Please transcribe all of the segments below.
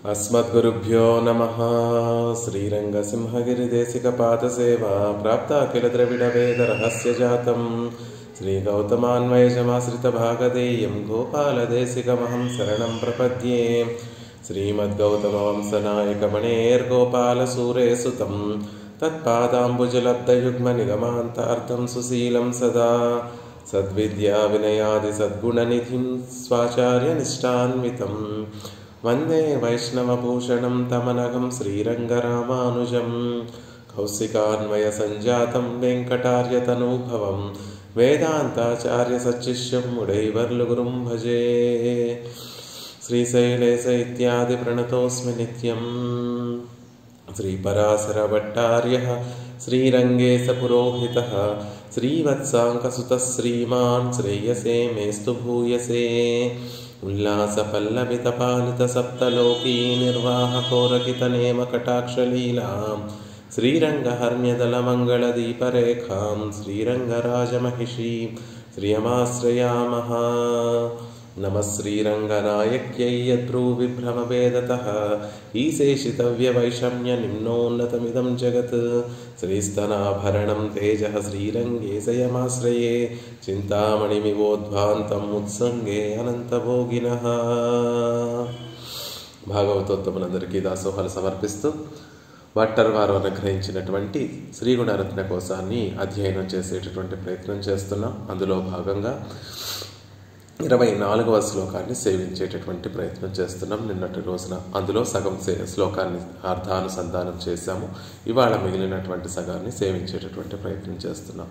अस्मद्गुरुभ्यो नमः। श्रीरङ्गसिंहगिरिदेशिकपादसेवा प्राप्ता किल द्रविडवेदरहस्यजातं श्रीगौतमान्वयजमाश्रितभागधेयं गोपालदेशिकमहं शरणं प्रपद्ये। श्रीमद्गौतमवंशनायकमणेर्गोपालसूरेसुतं तत्पादाम्बुजलब्धयुग्मनिगमान्तार्थं सुशीलं सदा सद्विद्याविनयादिसद्गुणनिधिं स्वाचार्यनिष्ठान्वितं वंदे वैष्णवभूषणं तमनघं श्रीरङ्गरामानुजं कौशिकान्वयसञ्जातं वेङ्कटार्यतनूभवं वेदान्ताचार्यसच्शिष्यं मुडैवर्लुगुरुं भजे। श्रीशैलेश इत्यादि प्रणतोऽस्मि नित्यं। श्रीपराशरभट्टार्यः श्रीरङ्गेशपुरोहितः श्रीवत्साङ्कसुतः श्रीमान् श्रेयसे मेस्तु भूयसे। उल्लासपल्लवितपालितसप्तलोकी निर्वाहकोरकितनेमकटाक्षलीलां श्रीरङ्गहर्म्यदलमङ्गलदीपरेखां श्रीरङ्गराजमहिषीं श्रियमाश्रयामः। नमः श्रीरङ्गनायक्यै यद्भ्रूविभ्रमभेदतः ईशेषितव्यवैषम्यनिम्नोन्नतमिदं जगत् श्रीस्तनाभरणं तेजः श्रीरङ्गेशयमाश्रये చింతామణిమివోద్భాంతం ఉత్సంగే అనంతభోగినః। భాగవతోత్తములందరికీ దాసోహాలు సమర్పిస్తూ భట్టర్ వారు అనుగ్రహించినటువంటి శ్రీగుణరత్న కోశాన్ని అధ్యయనం చేసేటటువంటి ప్రయత్నం చేస్తున్నాం. అందులో భాగంగా 24వ శ్లోకాన్ని సేవించేటటువంటి ప్రయత్నం చేస్తున్నాం. నిన్నటి రోజున అందులో సగం శ్లోకాన్ని అర్థానుసంధానం చేశాము. ఇవాళ మిగిలినటువంటి సగాన్ని సేవించేటటువంటి ప్రయత్నం చేస్తున్నాం.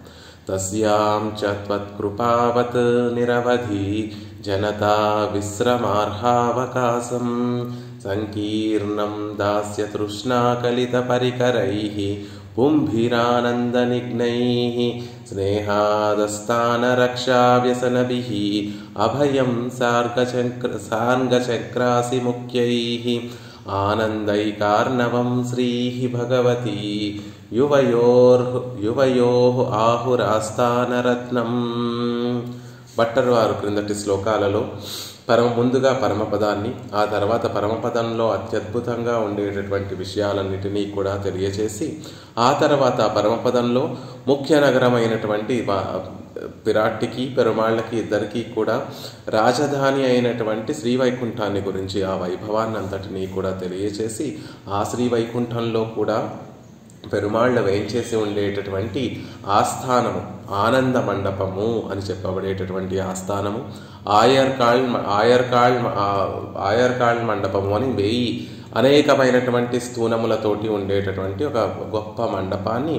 తస్యాం చ త్వత్కృపావత్ నిరవధి జనతా విశ్రమార్హావకాశం సంకీర్ణం దాస్య తృష్ణాకలిత పరికరైః పుంభిరానందనిఘ్నైః స్నేహాదస్థానరక్షావ్యసనభిః అభయం సార్గచక్రాసి ముఖ్యైః ఆనందైకార్ణవం శ్రీః భగవతి యువయోః ఆహురాస్థానరత్నం. భట్టర్ వారు క్రిందటి శ్లోకాలలో ముందుగా పరమపదాన్ని, ఆ తర్వాత పరమపదంలో అత్యద్భుతంగా ఉండేటటువంటి విషయాలన్నిటినీ కూడా తెలియచేసి, ఆ తర్వాత పరమపదంలో ముఖ్య నగరమైనటువంటి పిరాట్టికి పెరుమాళ్ళకి ఇద్దరికీ కూడా రాజధాని అయినటువంటి శ్రీవైకుంఠాన్ని గురించి, ఆ వైభవాన్ని అంతటినీ కూడా తెలియచేసి, ఆ శ్రీవైకుంఠంలో కూడా పెరుమాళ్ళ వేయించేసి ఉండేటటువంటి ఆస్థానము ఆనంద మండపము అని చెప్పబడేటటువంటి ఆస్థానము ఆయర్కాళ్ మండపము అని 1000 అనేకమైనటువంటి స్థూనములతోటి ఉండేటటువంటి ఒక గొప్ప మండపాన్ని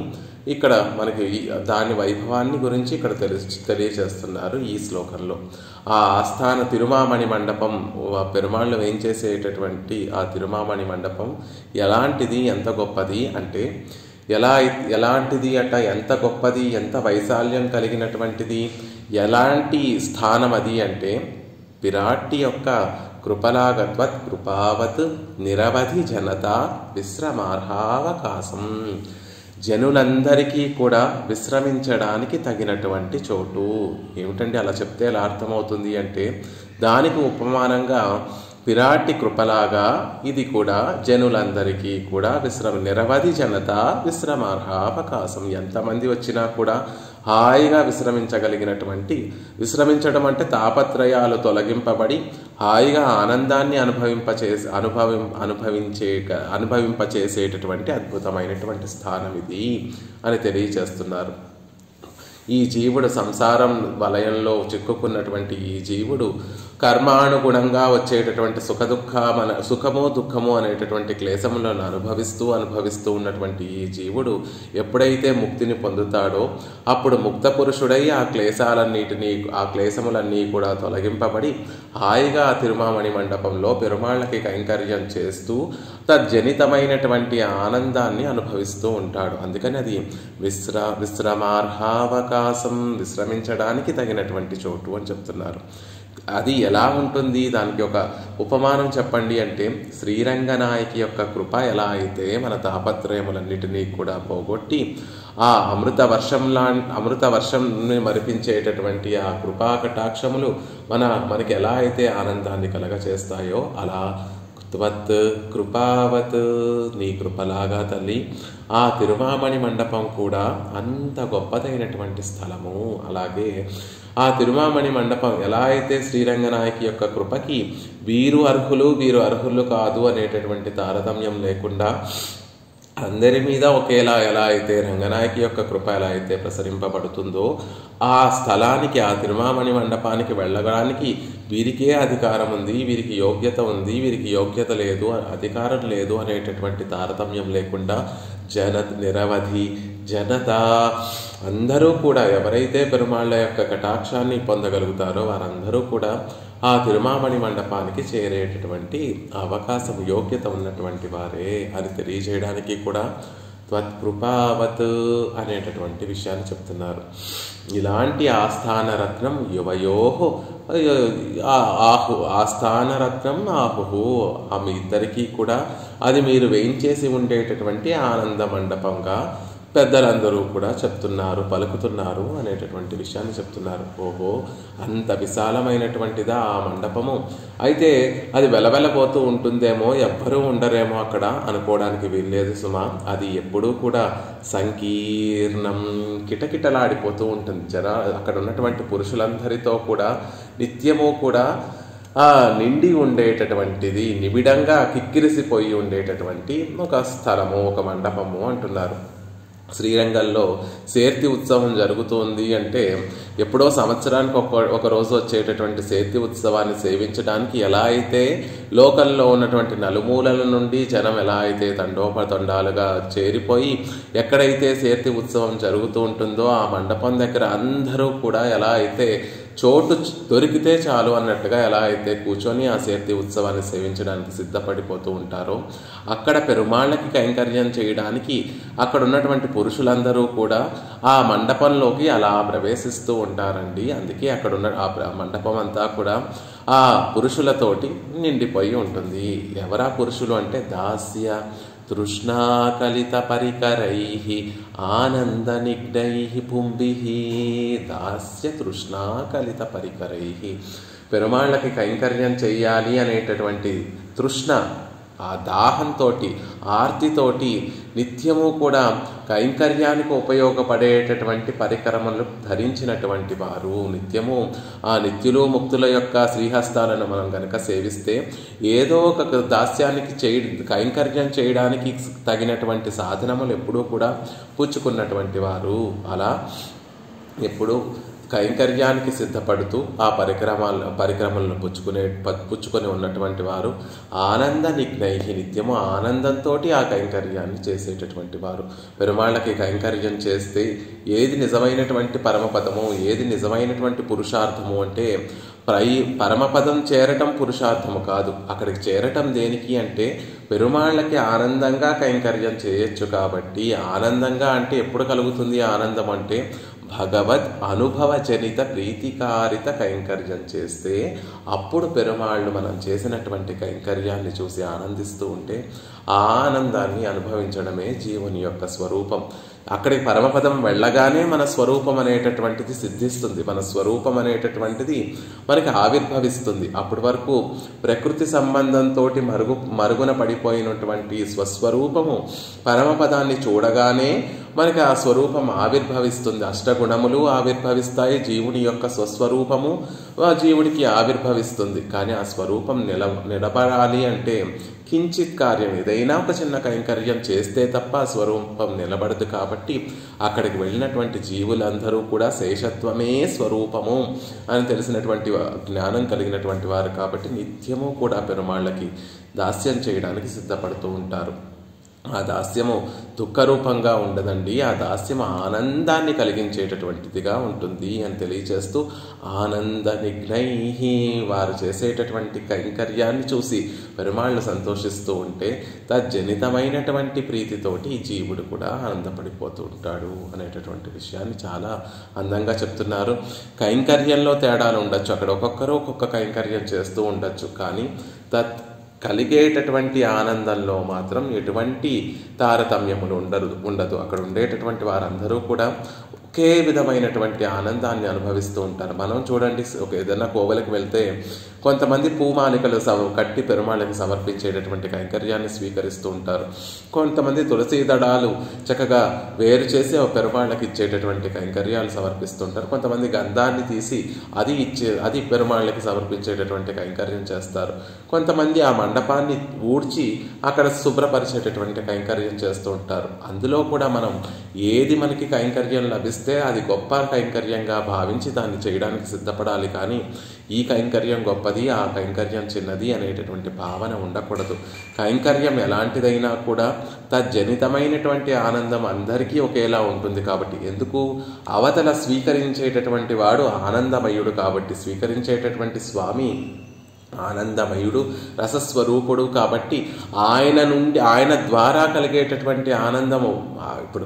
ఇక్కడ మనకి దాని వైభవాన్ని గురించి ఇక్కడ తెలియజేస్తున్నారు ఈ శ్లోకంలో. ఆ ఆస్థాన తిరుమామణి మండపం, పెరుమాళ్ళు వేయించేసేటటువంటి ఆ తిరుమామణి మండపం ఎలాంటిది, ఎంత గొప్పది అంటే, ఎలాంటిది అట, ఎంత గొప్పది, ఎంత వైశాల్యం కలిగినటువంటిది, ఎలాంటి స్థానం అది అంటే, పిరాట్టి యొక్క కృపలాగత్వత్ కృపావత్ నిరవధి జనతా విశ్రమార్హావకాశం, జనులందరికీ కూడా విశ్రమించడానికి తగినటువంటి చోటు. ఏమిటండి అలా చెప్తే ఎలా అర్థమవుతుంది అంటే, దానికి ఉపమానంగా పిరాట్టి కృపలాగా ఇది కూడా జనులందరికీ కూడా నిరవధి జనత విశ్రమార్హావకాశం, ఎంతమంది వచ్చినా కూడా హాయిగా విశ్రమించడం అంటే తాపత్రయాలు తొలగింపబడి హాయిగా ఆనందాన్ని అనుభవింపచేసేటటువంటి అద్భుతమైనటువంటి స్థానం ఇది అని తెలియజేస్తున్నారు. ఈ జీవుడు సంసారం వలయంలో చిక్కుకున్నటువంటి ఈ జీవుడు కర్మానుగుణంగా వచ్చేటటువంటి సుఖము దుఃఖము అనేటటువంటి క్లేశములను అనుభవిస్తూ ఉన్నటువంటి ఈ జీవుడు ఎప్పుడైతే ముక్తిని పొందుతాడో అప్పుడు ముక్త పురుషుడై ఆ క్లేశములన్నీ కూడా తొలగింపబడి హాయిగా తిరుమామణి మండపంలో పెరుమాళ్ళకి కైంకర్యం చేస్తూ తజ్జనితమైనటువంటి ఆనందాన్ని అనుభవిస్తూ ఉంటాడు. అందుకని అది విశ్రమార్హావకాశం, విశ్రమించడానికి తగినటువంటి చోటు అని చెప్తున్నారు. అది ఎలా ఉంటుంది, దానికి ఒక ఉపమానం చెప్పండి అంటే, శ్రీరంగనాయకి యొక్క కృప ఎలా అయితే మన తాపత్రయములన్నిటినీ కూడా పోగొట్టి ఆ అమృత వర్షంని మరిపించేటటువంటి ఆ కృపా కటాక్షములు మనకి ఎలా అయితే ఆనందాన్ని కలగచేస్తాయో అలా త్వత్ కృపావత్, నీ కృపలాగా తల్లి ఆ తిరుమామణి మండపం కూడా అంత గొప్పదైనటువంటి స్థలము. అలాగే ఆ తిరుమామణి మండపం ఎలా అయితే శ్రీరంగనాయకి యొక్క కృపకి వీరు అర్హులు వీరు అర్హులు కాదు అనేటటువంటి తారతమ్యం లేకుండా అందరి మీద ఒకేలా ఎలా అయితే రంగనాయకి యొక్క కృప ఎలా అయితే ప్రసరింపబడుతుందో ఆ స్థలానికి, ఆ తిరుమామణి మండపానికి వెళ్ళడానికి వీరికే అధికారం ఉంది, వీరికి యోగ్యత ఉంది, వీరికి యోగ్యత లేదు, అధికారం లేదు అనేటటువంటి తారతమ్యం లేకుండా నిరవధి జనత అందరూ కూడా ఎవరైతే పెరుమాళ్ళ యొక్క కటాక్షాన్ని పొందగలుగుతారో వారందరూ కూడా ఆ తిరుమామణి మండపానికి చేరేటటువంటి అవకాశం, యోగ్యత ఉన్నటువంటి వారే అని తెలియజేయడానికి కూడా త్వత్కృపావత్ అనేటటువంటి విషయాన్ని చెప్తున్నారు. ఇలాంటి ఆస్థానరత్నం యువయోహో ఆస్థానరత్నం ఆహు, ఆ మీ ఇద్దరికీ కూడా అది మీరు వేయించేసి ఉండేటటువంటి ఆనంద మండపంగా పెద్దలందరూ కూడా చెప్తున్నారు, పలుకుతున్నారు అనేటటువంటి విషయాన్ని చెప్తున్నారు. ఓహో, అంత విశాలమైనటువంటిదా ఆ మండపము? అయితే అది వెలవెలబోతూ ఉంటుందేమో, ఎవ్వరూ ఉండరేమో అక్కడ అనుకోవడానికి వీల్లేదు సుమా. అది ఎప్పుడూ కూడా సంకీర్ణం, కిటకిటలాడిపోతూ ఉంటుంది. అక్కడ ఉన్నటువంటి పురుషులందరితో కూడా నిత్యము కూడా నిండి ఉండేటటువంటిది, నిబిడంగా కిక్కిరిసిపోయి ఉండేటటువంటి ఒక స్థలము, ఒక మండపము అంటున్నారు. శ్రీరంగంలో సేర్తి ఉత్సవం జరుగుతుంది అంటే ఎప్పుడో సంవత్సరానికి ఒక రోజు వచ్చేటటువంటి సేర్తి ఉత్సవాన్ని సేవించడానికి ఎలా అయితే లోకల్లో ఉన్నటువంటి నలుమూలల నుండి జనం ఎలా అయితే తండోపతండాలుగా చేరిపోయి ఎక్కడైతే సేర్తి ఉత్సవం జరుగుతూ ఉంటుందో ఆ మండపం దగ్గర అందరూ కూడా ఎలా అయితే చోటు దొరికితే చాలు అన్నట్టుగా ఎలా అయితే కూర్చొని ఆ సేర్తి ఉత్సవాన్ని సేవించడానికి సిద్ధపడిపోతూ ఉంటారో అక్కడ పెరుమాళ్ళకి కైంకర్యం చేయడానికి అక్కడ ఉన్నటువంటి పురుషులందరూ కూడా ఆ మండపంలోకి అలా ప్రవేశిస్తూ ఉంటారండి. అందుకే అక్కడ ఉన్న ఆ మండపం అంతా కూడా ఆ పురుషులతోటి నిండిపోయి ఉంటుంది. ఎవరా పురుషులు అంటే దాస్య తృష్ణాకలిత పరికరై ఆనంద నిగ్నై పుంభి, దాస్య తృష్ణాకలిత పరికరై, పెరుమాళ్ళకి కైంకర్యం చెయ్యాలి అనేటటువంటి తృష్ణ, ఆ దాహంతో ఆర్తితోటి నిత్యము కూడా కైంకర్యానికి ఉపయోగపడేటటువంటి పరికరములు ధరించినటువంటి వారు నిత్యము ఆ నిత్యులు ముక్తుల యొక్క శ్రీహస్తాలను మనం గనక సేవిస్తే ఏదో ఒక దాస్యానికి కైంకర్యం చేయడానికి తగినటువంటి సాధనములు ఎప్పుడూ కూడా పుచ్చుకున్నటువంటి వారు. అలా ఎప్పుడూ కైంకర్యానికి సిద్ధపడుతూ ఆ పరిక్రమలను పుచ్చుకొని ఉన్నటువంటి వారు ఆనంద నిగ్నై, నిత్యము ఆనందంతో ఆ కైంకర్యాన్ని చేసేటటువంటి వారు. పెరుమాళ్ళకి కైంకర్యం చేస్తే ఏది నిజమైనటువంటి పరమపదము, ఏది నిజమైనటువంటి పురుషార్థము అంటే పరమపదం చేరటం పురుషార్థము కాదు. అక్కడికి చేరటం దేనికి అంటే పెరుమాళ్ళకి ఆనందంగా కైంకర్యం చేయొచ్చు కాబట్టి. ఆనందంగా అంటే ఎప్పుడు కలుగుతుంది ఆనందం అంటే భగవద్ అనుభవ జనిత ప్రీతికారిత కైంకర్యం చేస్తే అప్పుడు పెరుమాళ్ళు మనం చేసినటువంటి కైంకర్యాన్ని చూసి ఆనందిస్తూ ఉంటే ఆ ఆనందాన్ని అనుభవించడమే జీవుని యొక్క స్వరూపం. అక్కడికి పరమపదం వెళ్ళగానే మన స్వరూపం అనేటటువంటిది సిద్ధిస్తుంది, మన స్వరూపం అనేటటువంటిది మనకి ఆవిర్భవిస్తుంది. అప్పటి వరకు ప్రకృతి సంబంధంతో మరుగున పడిపోయినటువంటి స్వస్వరూపము పరమపదాన్ని చూడగానే మనకి ఆ స్వరూపం ఆవిర్భవిస్తుంది. అష్టగుణములు ఆవిర్భవిస్తాయి, జీవుని యొక్క స్వస్వరూపము జీవుడికి ఆవిర్భవిస్తుంది. కానీ ఆ స్వరూపం నిలబడాలి అంటే కించిత్ కార్యం, ఏదైనా ఒక చిన్న కైంకర్యం చేస్తే తప్ప ఆ స్వరూపం నిలబడదు. కాబట్టి అక్కడికి వెళ్ళినటువంటి జీవులందరూ కూడా శేషత్వమే స్వరూపము అని తెలిసినటువంటి జ్ఞానం కలిగినటువంటి వారు కాబట్టి నిత్యము కూడా పెరుమాళ్ళకి దాస్యం చేయడానికి సిద్ధపడుతూ ఉంటారు. ఆ దాస్యము దుఃఖరూపంగా ఉండదండి, ఆ దాస్యము ఆనందాన్ని కలిగించేటటువంటిదిగా ఉంటుంది అని తెలియచేస్తూ ఆనంద నిగ్నై, వారు చేసేటటువంటి కైంకర్యాన్ని చూసి పెరుమాళ్ళు సంతోషిస్తూ ఉంటే తజ్జనితమైనటువంటి ప్రీతితోటి ఈ జీవుడు కూడా ఆనందపడిపోతూ ఉంటాడు అనేటటువంటి విషయాన్ని చాలా అందంగా చెప్తున్నారు. కైంకర్యంలో తేడాలు ఉండొచ్చు, అక్కడ ఒక్కొక్కరు ఒక్కొక్క కైంకర్యం చేస్తూ ఉండొచ్చు, కానీ కలిగేటటువంటి ఆనందంలో మాత్రం ఎటువంటి తారతమ్యములు ఉండదు. అక్కడ ఉండేటటువంటి వారందరూ కూడా ఒకే విధమైనటువంటి ఆనందాన్ని అనుభవిస్తూ ఉంటారు. మనం చూడండి, ఏదైనా కోవెలకు వెళ్తే కొంతమంది పూమాలికలు కట్టి పెరుమాళ్ళకి సమర్పించేటటువంటి కైంకర్యాన్ని స్వీకరిస్తూ ఉంటారు. కొంతమంది తులసి దళాలు చక్కగా వేరు చేసి పెరుమాళ్ళకి ఇచ్చేటటువంటి కైంకర్యాలు సమర్పిస్తుంటారు. కొంతమంది గంధాన్ని తీసి అది పెరుమాళ్ళకి సమర్పించేటటువంటి కైంకర్యం చేస్తారు. కొంతమంది ఆ మండపాన్ని ఊడ్చి అక్కడ శుభ్రపరిచేటటువంటి కైంకర్యం చేస్తూ ఉంటారు. అందులో కూడా మనం ఏది మనకి కైంకర్యం లభిస్తే అది గొప్ప కైంకర్యంగా భావించి దాన్ని చేయడానికి సిద్ధపడాలి. కానీ ఈ కైంకర్యం గొప్పది, ఆ కైంకర్యం చిన్నది అనేటటువంటి భావన ఉండకూడదు. కైంకర్యం ఎలాంటిదైనా కూడా తజ్జనితమైనటువంటి ఆనందం అందరికీ ఒకేలా ఉంటుంది. కాబట్టి ఎందుకు అవతల స్వీకరించేటటువంటి వాడు ఆనందమయుడు, కాబట్టి స్వీకరించేటటువంటి స్వామి ఆనందమయుడు, రసస్వరూపుడు. కాబట్టి ఆయన ద్వారా కలిగేటటువంటి ఆనందము, ఇప్పుడు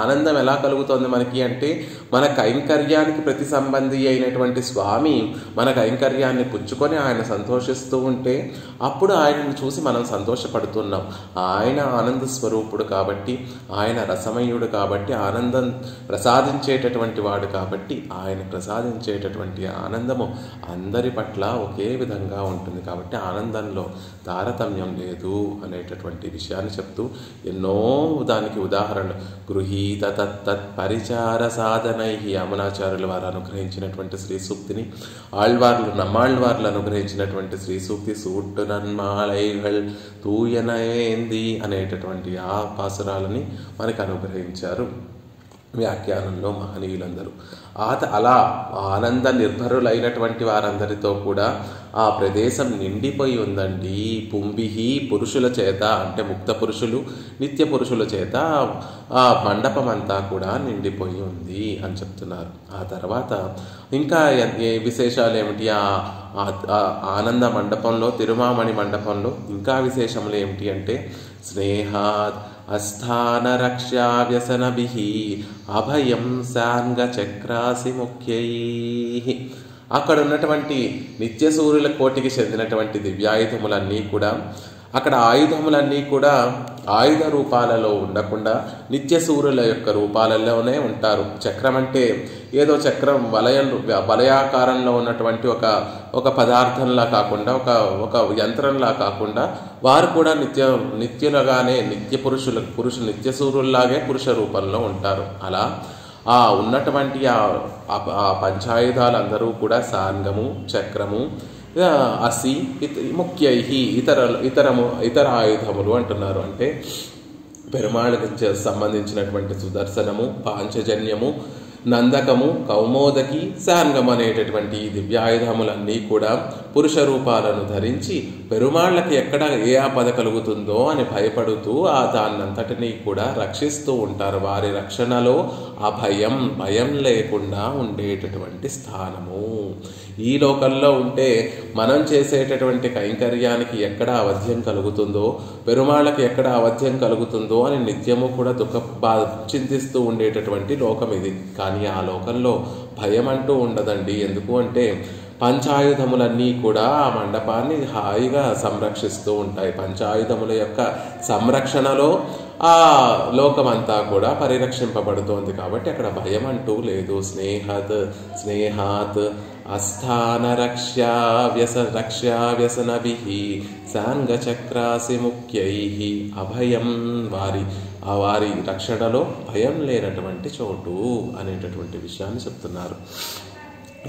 ఆనందం ఎలా కలుగుతుంది మనకి అంటే, మన కైంకర్యానికి ప్రతి సంబంధి అయినటువంటి స్వామి మన కైంకర్యాన్ని పుచ్చుకొని ఆయన సంతోషిస్తూ ఉంటే అప్పుడు ఆయనను చూసి మనం సంతోషపడుతున్నాం. ఆయన ఆనంద స్వరూపుడు కాబట్టి, ఆయన రసమయుడు కాబట్టి, ఆనందం ప్రసాదించేటటువంటి వాడు కాబట్టి, ఆయన ప్రసాదించేటటువంటి ఆనందము అందరి పట్ల ఒకే విధంగా ఉంటుంది. కాబట్టి ఆనందంలో తారతమ్యం లేదు అనేటటువంటి విషయాన్ని చెప్తూ ఎన్నో దానికి ఉదాహరణలు గృహీత తత్తత్ పరిచార సాధనై యమునాచార్యుల వారు అనుగ్రహించినటువంటి శ్రీ సూక్తిని, నమ్మాళ్వార్లు అనుగ్రహించినటువంటి శ్రీ సూక్తి సూట్టు నన్మాళైகள் తూయనయేంది అనేటటువంటి ఆ పాసురాలని మనకు అనుగ్రహించారు వ్యాఖ్యానంలో మహనీయులందరూ. అలా ఆనంద నిర్భరులైనటువంటి వారందరితో కూడా ఆ ప్రదేశం నిండిపోయి ఉందండి. పుంభిహి పురుషుల చేత, అంటే ముక్త పురుషులు, నిత్య పురుషుల చేత ఆ మండపం అంతా కూడా నిండిపోయి ఉంది అని చెప్తున్నారు. ఆ తర్వాత ఇంకా విశేషాలు ఏమిటి? ఆనంద మండపంలో, తిరుమామణి మండపంలో ఇంకా విశేషములు ఏమిటి అంటే, స్నేహాత్ అస్థాన రక్షా వ్యసనభిః అభయం సాంగ చక్రాసి ముఖ్యై. అక్కడ ఉన్నటువంటి నిత్య సూర్యుల కోటికి చెందినటువంటి దివ్యాయుధములన్నీ కూడా, అక్కడ ఆయుధములన్నీ కూడా ఆయుధ రూపాలలో ఉండకుండా నిత్య సూర్యుల యొక్క రూపాలలోనే ఉంటారు. చక్రం అంటే ఏదో చక్రం వలయాకారంలో ఉన్నటువంటి ఒక పదార్థంలా కాకుండా, ఒక యంత్రంలా కాకుండా, వారు కూడా నిత్యులుగానే నిత్య సూర్యుల్లాగే పురుష రూపంలో ఉంటారు. అలా ఆ ఉన్నటువంటి ఆ పంచాయుధాలందరూ కూడా సాంగము, చక్రము, అసి ముఖ్యై ఇతర ఆయుధములు అంటున్నారు. అంటే పెరుమాళకు సంబంధించినటువంటి సుదర్శనము, పాంచజన్యము, నందకము, కౌమోదకి, సాంగం అనేటటువంటి ఈ దివ్యాయుధములన్నీ కూడా పురుష రూపాలను ధరించి పెరుమాళ్ళకి ఎక్కడ ఏ ఆపద కలుగుతుందో అని భయపడుతూ దాన్నంతటినీ కూడా రక్షిస్తూ ఉంటారు. వారి రక్షణలో ఆ భయం లేకుండా ఉండేటటువంటి స్థానము. ఈ లోకంలో ఉంటే మనం చేసేటటువంటి కైంకర్యానికి ఎక్కడ అవధ్యం కలుగుతుందో, పెరుమాళ్ళకి ఎక్కడ అవధ్యం కలుగుతుందో అని నిత్యము కూడా చింతిస్తూ ఉండేటటువంటి లోకం ఇది. కానీ ఆ లోకంలో భయం అంటూ ఉండదండి. ఎందుకు అంటే పంచాయుధములన్నీ కూడా ఆ మండపాన్ని హాయిగా సంరక్షిస్తూ ఉంటాయి. పంచాయుధముల యొక్క సంరక్షణలో ఆ లోకమంతా కూడా పరిరక్షింపబడుతోంది. కాబట్టి అక్కడ భయం అంటూ లేదు. స్నేహాత్ అస్థాన రక్షా వ్యసనభిః సాంగ చక్రాసి ముఖ్యై అభయం. వారి రక్షణలో భయం లేనటువంటి చోటు అనేటటువంటి విషయాన్ని చెప్తున్నారు.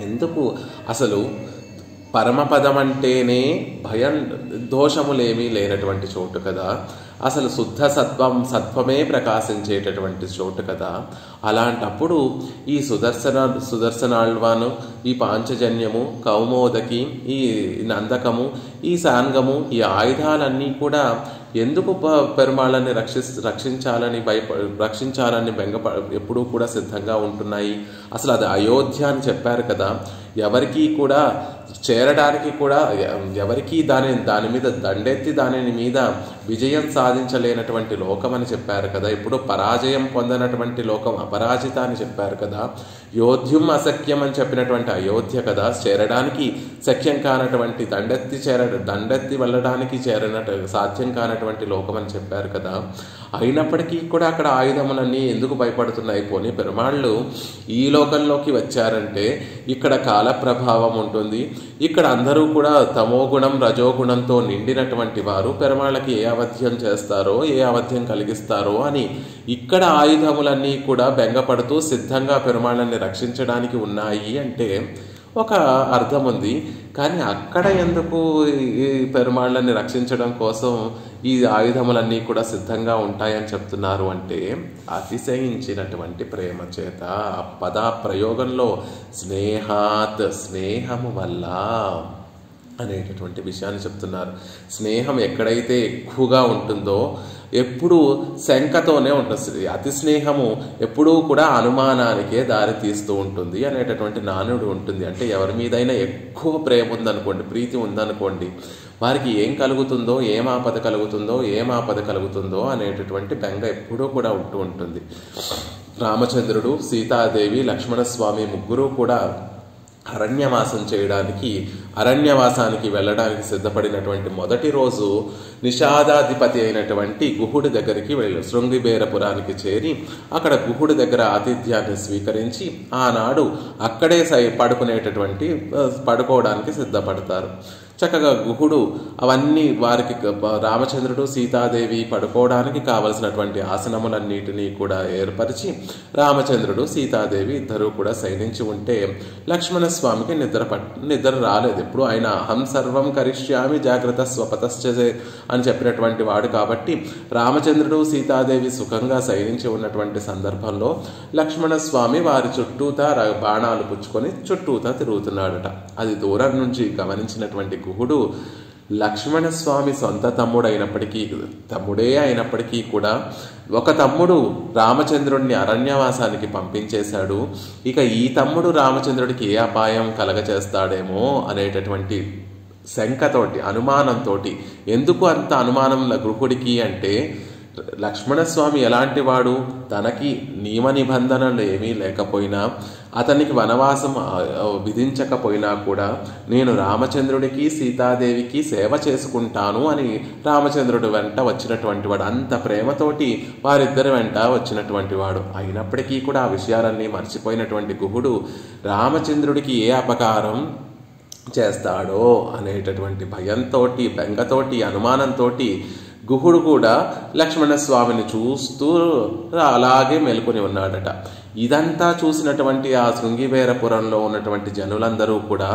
ఎందుకు అసలు పరమపదం అంటేనే భయం, దోషములేమీ లేనటువంటి చోటు కదా. అసలు శుద్ధ సత్వమే ప్రకాశించేటటువంటి చోటు కదా. అలాంటప్పుడు ఈ సుదర్శనాళ్వాను, ఈ పాంచజన్యము, కౌమోదకి, ఈ నందకము, ఈ సాంగము, ఈ ఆయుధాలన్నీ కూడా ఎందుకు పెరుమాళ్ళని రక్షించాలని ఎప్పుడూ కూడా సిద్ధంగా ఉంటున్నాయి. అసలు అది అయోధ్య అని చెప్పారు కదా. ఎవరికి కూడా చేరడానికి కూడా ఎవరికి దాని మీద దండెత్తి దాని మీద విజయం సాధించలేనటువంటి లోకం అని చెప్పారు కదా. ఇప్పుడు పరాజయం పొందనటువంటి లోకం అపరాజిత అని చెప్పారు కదా. యోధ్యం అసఖ్యం అని చెప్పినటువంటి అయోధ్య కదా, చేరడానికి శక్యం కానటువంటి దండెత్తి వెళ్ళడానికి సాధ్యం కానటువంటి లోకం అని చెప్పారు కదా. అయినప్పటికీ కూడా అక్కడ ఆయుధములన్నీ ఎందుకు భయపడుతున్నాయి? పోనీ పెరుమాళ్ళు ఈ లోకంలోకి వచ్చారంటే ఇక్కడ కాల ప్రభావం ఉంటుంది. ఇక్కడ అందరూ కూడా తమోగుణం రజోగుణంతో నిండినటువంటి వారు పెరుమాళ్ళకి ఏ అవధ్యం చేస్తారో ఏ అవధ్యం కలిగిస్తారో అని ఇక్కడ ఆయుధములన్నీ కూడా బెంగపడుతూ సిద్ధంగా పెరుమాళ్ళని రక్షించడానికి ఉన్నాయి అంటే ఒక అర్థం ఉంది. కానీ అక్కడ ఎందుకు ఈ పెరుమాళ్ళని రక్షించడం కోసం ఈ ఆయుధములన్నీ కూడా సిద్ధంగా ఉంటాయని చెప్తున్నారు అంటే అతిశయించినటువంటి ప్రేమ చేత. పద ప్రయోగంలో స్నేహము వల్ల అనేటటువంటి విషయాన్ని చెప్తున్నారు. స్నేహం ఎక్కడైతే ఎక్కువగా ఉంటుందో ఎప్పుడు శంకతోనే ఉంటుంది. అతి స్నేహము ఎప్పుడూ కూడా అనుమానానికే దారి తీస్తూ ఉంటుంది అనేటటువంటి నానుడు ఉంటుంది. అంటే ఎవరి మీదైనా ఎక్కువ ప్రేమ ఉందనుకోండి, ప్రీతి ఉందనుకోండి, వారికి ఏం కలుగుతుందో ఏం ఆపద కలుగుతుందో అనేటటువంటి బెంగ ఎప్పుడూ కూడా ఉంటూ ఉంటుంది. రామచంద్రుడు, సీతాదేవి, లక్ష్మణస్వామి ముగ్గురు కూడా అరణ్యవాసానికి వెళ్ళడానికి సిద్ధపడినటువంటి మొదటి రోజు నిషాదాధిపతి అయినటువంటి గుహుడి దగ్గరికి శృంగిబేరపురానికి చేరి అక్కడ గుహుడి దగ్గర ఆతిథ్యాన్ని స్వీకరించి ఆనాడు అక్కడే పడుకోవడానికి సిద్ధపడతారు. చక్కగా గుహుడు అవన్నీ వారికి రామచంద్రుడు సీతాదేవి పడుకోవడానికి కావలసినటువంటి ఆసనములన్నిటినీ కూడా ఏర్పరిచి రామచంద్రుడు సీతాదేవి ఇద్దరూ కూడా శయనించి ఉంటే లక్ష్మణస్వామికి నిద్ర రాలేదు. ఎప్పుడు ఆయన అహం సర్వం కరిష్యామి జాగ్రత్త స్వపతశ్చే అని చెప్పినటువంటి వాడు కాబట్టి రామచంద్రుడు సీతాదేవి సుఖంగా శయనించి ఉన్నటువంటి సందర్భంలో లక్ష్మణస్వామి వారి చుట్టూతా బాణాలు పుచ్చుకొని చుట్టూతా తిరుగుతున్నాడట. అది దూరం నుంచి గమనించినటువంటి గుహుడు లక్ష్మణస్వామి సొంత తమ్ముడే అయినప్పటికీ కూడా ఒక తమ్ముడు రామచంద్రుడిని అరణ్యవాసానికి పంపించేశాడు. ఇక ఈ తమ్ముడు రామచంద్రుడికి ఏ అపాయం కలగచేస్తాడేమో అనేటటువంటి శంకతోటి అనుమానంతో, ఎందుకు అంత అనుమానం గృహుడికి అంటే లక్ష్మణస్వామి ఎలాంటి వాడు, తనకి నియమ నిబంధనలు ఏమీ లేకపోయినా అతనికి వనవాసం విధించకపోయినా కూడా నేను రామచంద్రుడికి సీతాదేవికి సేవ చేసుకుంటాను అని రామచంద్రుడి వెంట వచ్చినటువంటి వాడు, అంత ప్రేమతోటి వారిద్దరి వెంట వచ్చినటువంటి వాడు. అయినప్పటికీ కూడా ఆ విషయాలన్నీ మర్చిపోయినటువంటి గుహుడు రామచంద్రుడికి ఏ అపకారం చేస్తాడో అనేటటువంటి భయంతో, బెంగతోటి, అనుమానంతో గుహుడు కూడా లక్ష్మణస్వామిని చూస్తూ అలాగే మెలుకొని ఉన్నాడట. ఇదంతా చూసినటువంటి ఆ శృంగిబేరపురంలో ఉన్నటువంటి జనులందరూ కూడా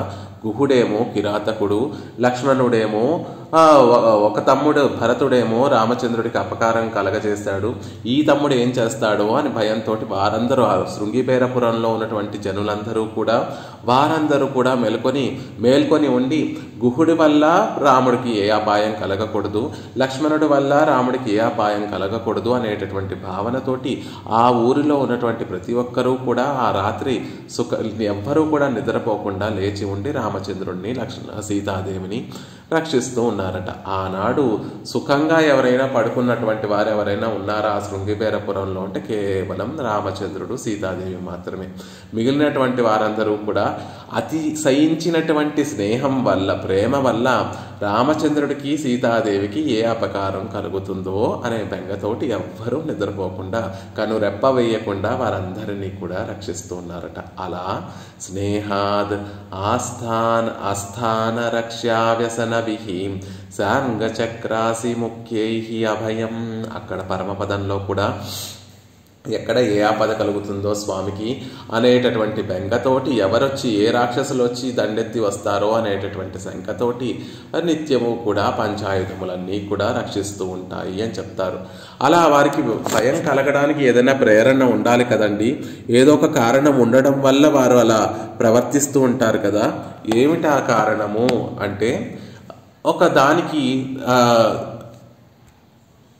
గుహుడేమో కిరాతకుడు, లక్ష్మణుడేమో ఒక తమ్ముడు భరతుడేమో రామచంద్రుడికి అపకారం కలగజేశాడు, ఈ తమ్ముడు ఏం చేస్తాడో అని భయంతో వారందరూ ఆ శృంగిబేరపురంలో ఉన్నటువంటి జనులందరూ కూడా మేల్కొని ఉండి గుహుడి వల్ల రాముడికి ఏ అపాయం కలగకూడదు, లక్ష్మణుడి వల్ల రాముడికి ఏ అపాయం కలగకూడదు అనేటటువంటి భావనతోటి ఆ ఊరిలో ఉన్నటువంటి ప్రతి ఒక్కరూ కూడా ఆ రాత్రి ఎవ్వరూ కూడా నిద్రపోకుండా లేచి ఉండి రామచంద్రుడిని సీతాదేవిని రక్షిస్తూ ఉన్నారట. ఆనాడు సుఖంగా ఎవరైనా పడుకున్నటువంటి వారు ఎవరైనా ఉన్నారా ఆ శృంగిబేరపురంలో అంటే కేవలం రామచంద్రుడు సీతాదేవి మాత్రమే. మిగిలినటువంటి వారందరూ కూడా అతిశయించినటువంటి స్నేహం వల్ల, ప్రేమ వల్ల రామచంద్రుడికి సీతాదేవికి ఏ అపకారం కలుగుతుందో అనే బెంగతోటి ఎవ్వరూ నిద్రపోకుండా కనురెప్ప వేయకుండా వారందరినీ కూడా రక్షిస్తూ ఉన్నారట. అలా స్నేహాద్ ఆస్థాన రక్షా వ్యసనభిః సాంగచక్రాసి ముఖ్యైః అభయం. అక్కడ పరమపదంలో కూడా ఎక్కడ ఏ ఆపద కలుగుతుందో స్వామికి అనేటటువంటి బెంగతోటి, ఎవరొచ్చి ఏ రాక్షసులు వచ్చి దండెత్తి వస్తారో అనేటటువంటి శంకతోటి నిత్యము కూడా పంచాయుధములన్నీ కూడా రక్షిస్తూ ఉంటాయి అని చెప్తారు. అలా వారికి భయం కలగడానికి ఏదైనా ప్రేరణ ఉండాలి కదండి, ఏదో ఒక కారణం ఉండడం వల్ల వారు అలా ప్రవర్తిస్తూ ఉంటారు కదా. ఏమిటి ఆ కారణము అంటే ఒక దానికి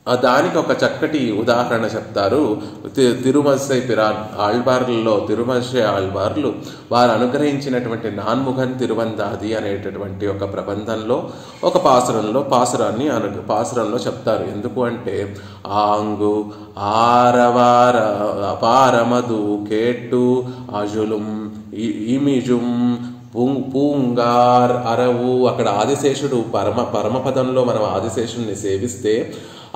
దానికి ఒక చక్కటి ఉదాహరణ చెప్తారు. తిరుమలై పిరాన్ ఆళ్వార్లలో తిరుమలై ఆళ్వార్లు వారు అనుగ్రహించినటువంటి నాన్ముగన్ తిరువందాది అనేటటువంటి ఒక ప్రబంధంలో ఒక పాసురంలో చెప్తారు. ఎందుకు అంటే ఆంగు ఆరవార అపారమదు కేట్టు అజులుం ఇమిజుం పూంగార్ అరవు. అక్కడ ఆదిశేషుడు పరమపదంలో మనం ఆదిశేషుడిని సేవిస్తే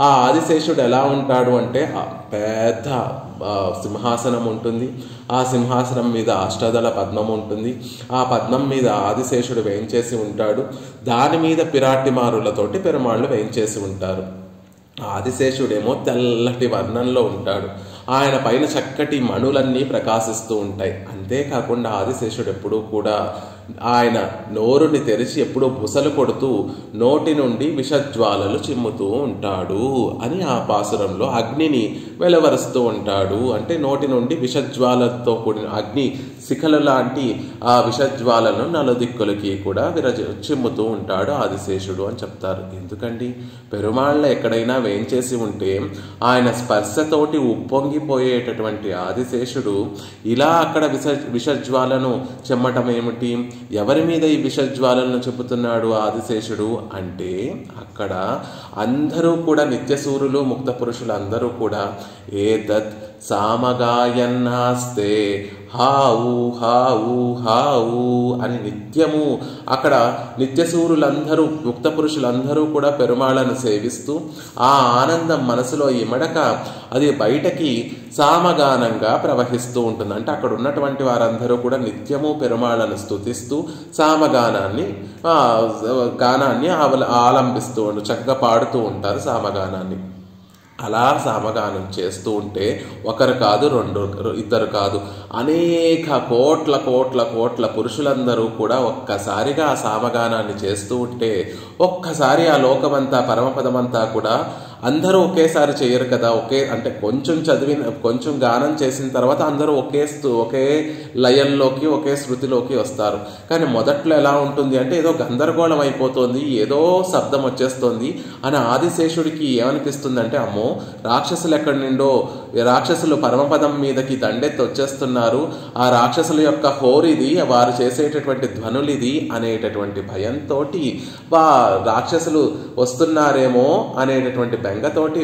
ఆ ఆదిశేషుడు ఎలా ఉంటాడు అంటే పెద్ద సింహాసనం ఉంటుంది. ఆ సింహాసనం మీద అష్టదళ పద్మం ఉంటుంది. ఆ పద్మం మీద ఆదిశేషుడు వేయించేసి ఉంటాడు. దాని మీద పిరాటిమారులతోటి పెరుమాళ్ళు వేయించేసి ఉంటారు. ఆదిశేషుడేమో తెల్లటి వర్ణంలో ఉంటాడు. ఆయన పైన చక్కటి మణులన్నీ ప్రకాశిస్తూ ఉంటాయి. అంతేకాకుండా ఆదిశేషుడు ఎప్పుడూ కూడా ఆయన నోరుని తెరిచి ఎప్పుడూ బుసలు కొడుతూ నోటి నుండి విషజ్వాలలు చిమ్ముతూ ఉంటాడు అని ఆ పాసురంలో అగ్నిని వెలువరుస్తూ ఉంటాడు. అంటే నోటి నుండి విషజ్వాలతో కూడిన అగ్ని శిఖల లాంటి ఆ విషజ్వాలను నలుదిక్కులకి కూడా చిమ్ముతూ ఉంటాడు ఆదిశేషుడు అని చెప్తారు. ఎందుకండి, పెరుమాళ్ళ ఎక్కడైనా వేయించేసి ఉంటే ఆయన స్పర్శతోటి ఉప్పొంగిపోయేటటువంటి ఆదిశేషుడు ఇలా అక్కడ విషజ్వాలను చెమ్మటం ఏమిటి? ఎవరి మీద ఈ విషజ్వాలను చెబుతున్నాడు ఆదిశేషుడు అంటే అక్కడ అందరూ కూడా నిత్యసూరులు ముక్త పురుషులు అందరూ కూడా ఏతత్ సామగాయన్నాస్తే హావు హావు హావు అని నిత్యము అక్కడ నిత్యసూరులందరూ ముక్త పురుషులందరూ కూడా పెరుమాళను సేవిస్తూ ఆ ఆనందం మనసులో ఇమడక అది బయటకి సామగానంగా ప్రవహిస్తూ ఉంటుంది. అంటే అక్కడ ఉన్నటువంటి వారందరూ కూడా నిత్యము పెరుమాళను స్తుతిస్తూ సామగానాన్ని ఆలంబిస్తూ చక్కగా పాడుతూ ఉంటారు సామగానాన్ని. అలా సామగానం చేస్తూ ఉంటే ఒకరు కాదు, ఇద్దరు కాదు, అనేక కోట్ల కోట్ల కోట్ల పురుషులందరూ కూడా ఒక్కసారిగా ఆ సామగానాన్ని చేస్తూ ఉంటే ఒక్కసారి ఆ లోకమంతా పరమపదమంతా కూడా అందరూ ఒకేసారి చేయరు కదా. అంటే కొంచెం గానం చేసిన తర్వాత అందరూ ఒకే లయంలోకి ఒకే శృతిలోకి వస్తారు. కానీ మొదట్లో ఎలా ఉంటుంది అంటే ఏదో గందరగోళం అయిపోతుంది, ఏదో శబ్దం వచ్చేస్తుంది అని ఆదిశేషుడికి ఏమనిపిస్తుంది అంటే అమ్మో రాక్షసులు ఎక్కడి నుండో రాక్షసులు పరమపదం మీదకి దండెత్తి వచ్చేస్తున్నారు, ఆ రాక్షసుల యొక్క హోరిది వారు చేసేటటువంటి ధ్వనులిది అనేటటువంటి భయంతో రాక్షసులు వస్తున్నారేమో అనేటటువంటి బెంగతోటి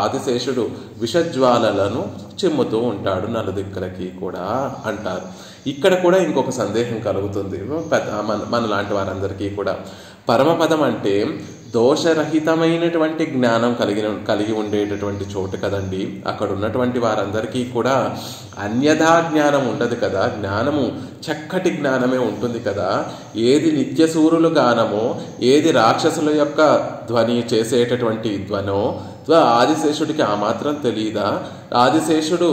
ఆదిశేషుడు విషజ్వాలలను చిమ్ముతూ ఉంటాడు నలుదిక్కులకి కూడా అంటారు. ఇక్కడ కూడా ఇంకొక సందేహం కలుగుతుంది మన లాంటి వారందరికీ కూడా. పరమపదం అంటే దోషరహితమైనటువంటి జ్ఞానం కలిగి ఉండేటటువంటి చోటు కదండి. అక్కడ ఉన్నటువంటి వారందరికీ కూడా అన్యథా జ్ఞానం ఉండదు కదా, జ్ఞానము చక్కటి జ్ఞానమే ఉంటుంది కదా. ఏది నిత్యసూరులు గానమో, ఏది రాక్షసుల యొక్క ధ్వని చేసేటటువంటి ధ్వనో ఆదిశేషుడికి ఆ మాత్రం తెలియదా? ఆదిశేషుడు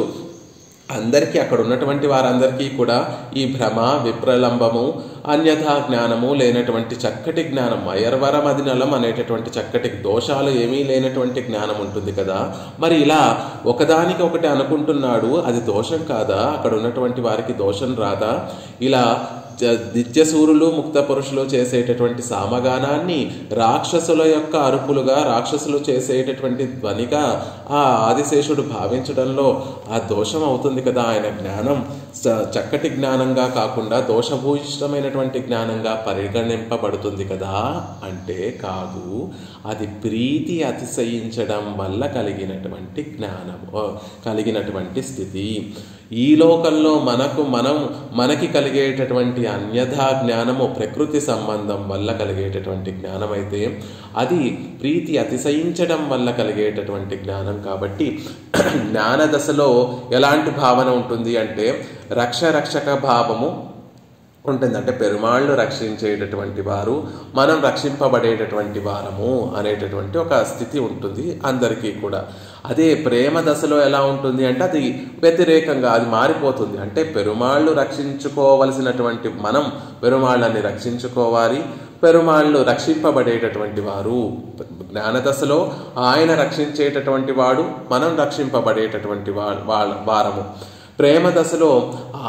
అందరికీ అక్కడ ఉన్నటువంటి వారందరికీ కూడా ఈ భ్రమ విప్రలంబము అన్యథా జ్ఞానము లేనటువంటి చక్కటి జ్ఞానం, అయర్వరమదినలం అనేటటువంటి చక్కటి దోషాలు ఏమీ లేనటువంటి జ్ఞానం ఉంటుంది కదా. మరి ఇలా ఒకదానికి ఒకటి అనుకుంటున్నాడు, అది దోషం కాదా? అక్కడ ఉన్నటువంటి వారికి దోషం రాదా? ఇలా నిత్యసూరులు ముక్త పురుషులు చేసేటటువంటి సామగానాన్ని రాక్షసుల యొక్క అరుపులుగా, రాక్షసులు చేసేటటువంటి ధ్వనిగా ఆ ఆదిశేషుడు భావించడంలో ఆ దోషం అవుతుంది కదా. ఆయన జ్ఞానం చక్కటి జ్ఞానంగా కాకుండా దోషభూయిష్టమైనటువంటి జ్ఞానంగా పరిగణింపబడుతుంది కదా అంటే కాదు, అది ప్రీతి అతిశయించడం వల్ల కలిగినటువంటి జ్ఞానం, కలిగినటువంటి స్థితి. ఈ లోకంలో మనకి కలిగేటటువంటి అన్యథా జ్ఞానము ప్రకృతి సంబంధం వల్ల కలిగేటటువంటి జ్ఞానం అయితే, అది ప్రీతి అతిశయించడం వల్ల కలిగేటటువంటి జ్ఞానం. కాబట్టి జ్ఞాన దశలో ఎలాంటి భావన ఉంటుంది అంటే రక్షక భావము ఉంటుంది. అంటే పెరుమాళ్ళు రక్షించేటటువంటి వారు, మనం రక్షింపబడేటటువంటి వారము అనేటటువంటి ఒక స్థితి ఉంటుంది అందరికీ కూడా. అదే ప్రేమ దశలో ఎలా ఉంటుంది అంటే అది వ్యతిరేకంగా అది మారిపోతుంది. అంటే పెరుమాళ్ళు రక్షించుకోవలసినటువంటి మనం పెరుమాళ్ళని రక్షించుకోవాలి, పెరుమాళ్ళు రక్షింపబడేటటువంటి వారు. జ్ఞానదశలో ఆయన రక్షించేటటువంటి వాడు, మనం రక్షింపబడేటటువంటి వారము. ప్రేమ దశలో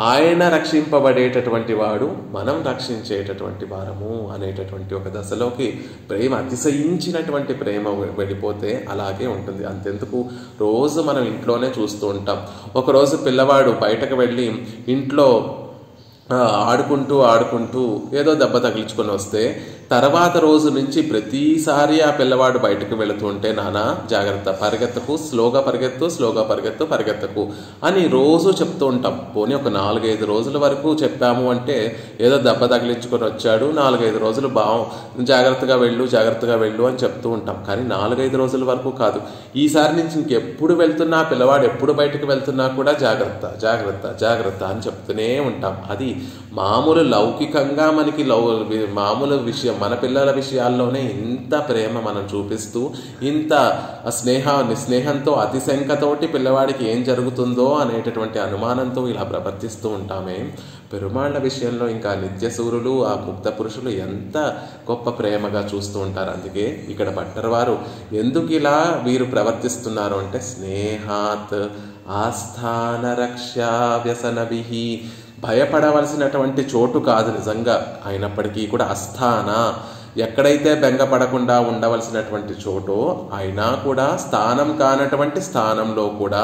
ఆయన రక్షింపబడేటటువంటి వాడు, మనం రక్షించేటటువంటి వారము అనేటటువంటి ఒక దశలోకి ప్రేమ, అతిశయించినటువంటి ప్రేమ వెళ్ళిపోతే అలాగే ఉంటుంది. అంతెందుకు, రోజు మనం ఇంట్లోనే చూస్తూ ఉంటాం. ఒకరోజు పిల్లవాడు బయటకు వెళ్ళి ఇంట్లో ఆడుకుంటూ ఏదో దెబ్బ తగిలించుకొని వస్తే తర్వాత రోజు నుంచి ప్రతిసారి ఆ పిల్లవాడు బయటకు వెళుతూ ఉంటే, నానా జాగ్రత్త, పరిగెత్తకు, స్లోగా పరిగెత్తకు అని రోజు చెప్తూ ఉంటాం. పోనీ ఒక 4-5 రోజుల వరకు చెప్పాము అంటే, ఏదో దెబ్బ తగిలించుకొని వచ్చాడు, 4-5 రోజులు జాగ్రత్తగా వెళ్ళు అని చెప్తూ ఉంటాం. కానీ 4-5 రోజుల వరకు కాదు. ఈసారి నుంచి ఇంకెప్పుడు వెళ్తున్నా, పిల్లవాడు ఎప్పుడు బయటకు వెళ్తున్నా కూడా జాగ్రత్త అని చెప్తూనే ఉంటాం. అది మామూలు లౌకికంగా మనకి మామూలు విషయం, మన పిల్లల విషయాల్లోనే ఇంత ప్రేమ మనం చూపిస్తూ, ఇంత స్నేహంతో, అతిశంకతోటి పిల్లవాడికి ఏం జరుగుతుందో అనేటటువంటి అనుమానంతో ఇలా ప్రవర్తిస్తూ ఉంటామే. పెరుమాళ్ల విషయంలో ఇంకా నిత్యసూరులు, ఆ ముక్త పురుషులు ఎంత గొప్ప ప్రేమగా చూస్తూ ఉంటారు. అందుకే ఇక్కడ భట్టర్వారు ఎందుకు ఇలా వీరు ప్రవర్తిస్తున్నారు అంటే, స్నేహాత్ ఆస్థాన రక్షా వ్యసనభిః, భయపడవలసినటువంటి చోటు కాదు నిజంగా, అయినప్పటికీ కూడా అస్థాన, ఎక్కడైతే బెంగపడకుండా ఉండవలసినటువంటి చోటో అయినా కూడా స్థానం కానటువంటి స్థానంలో కూడా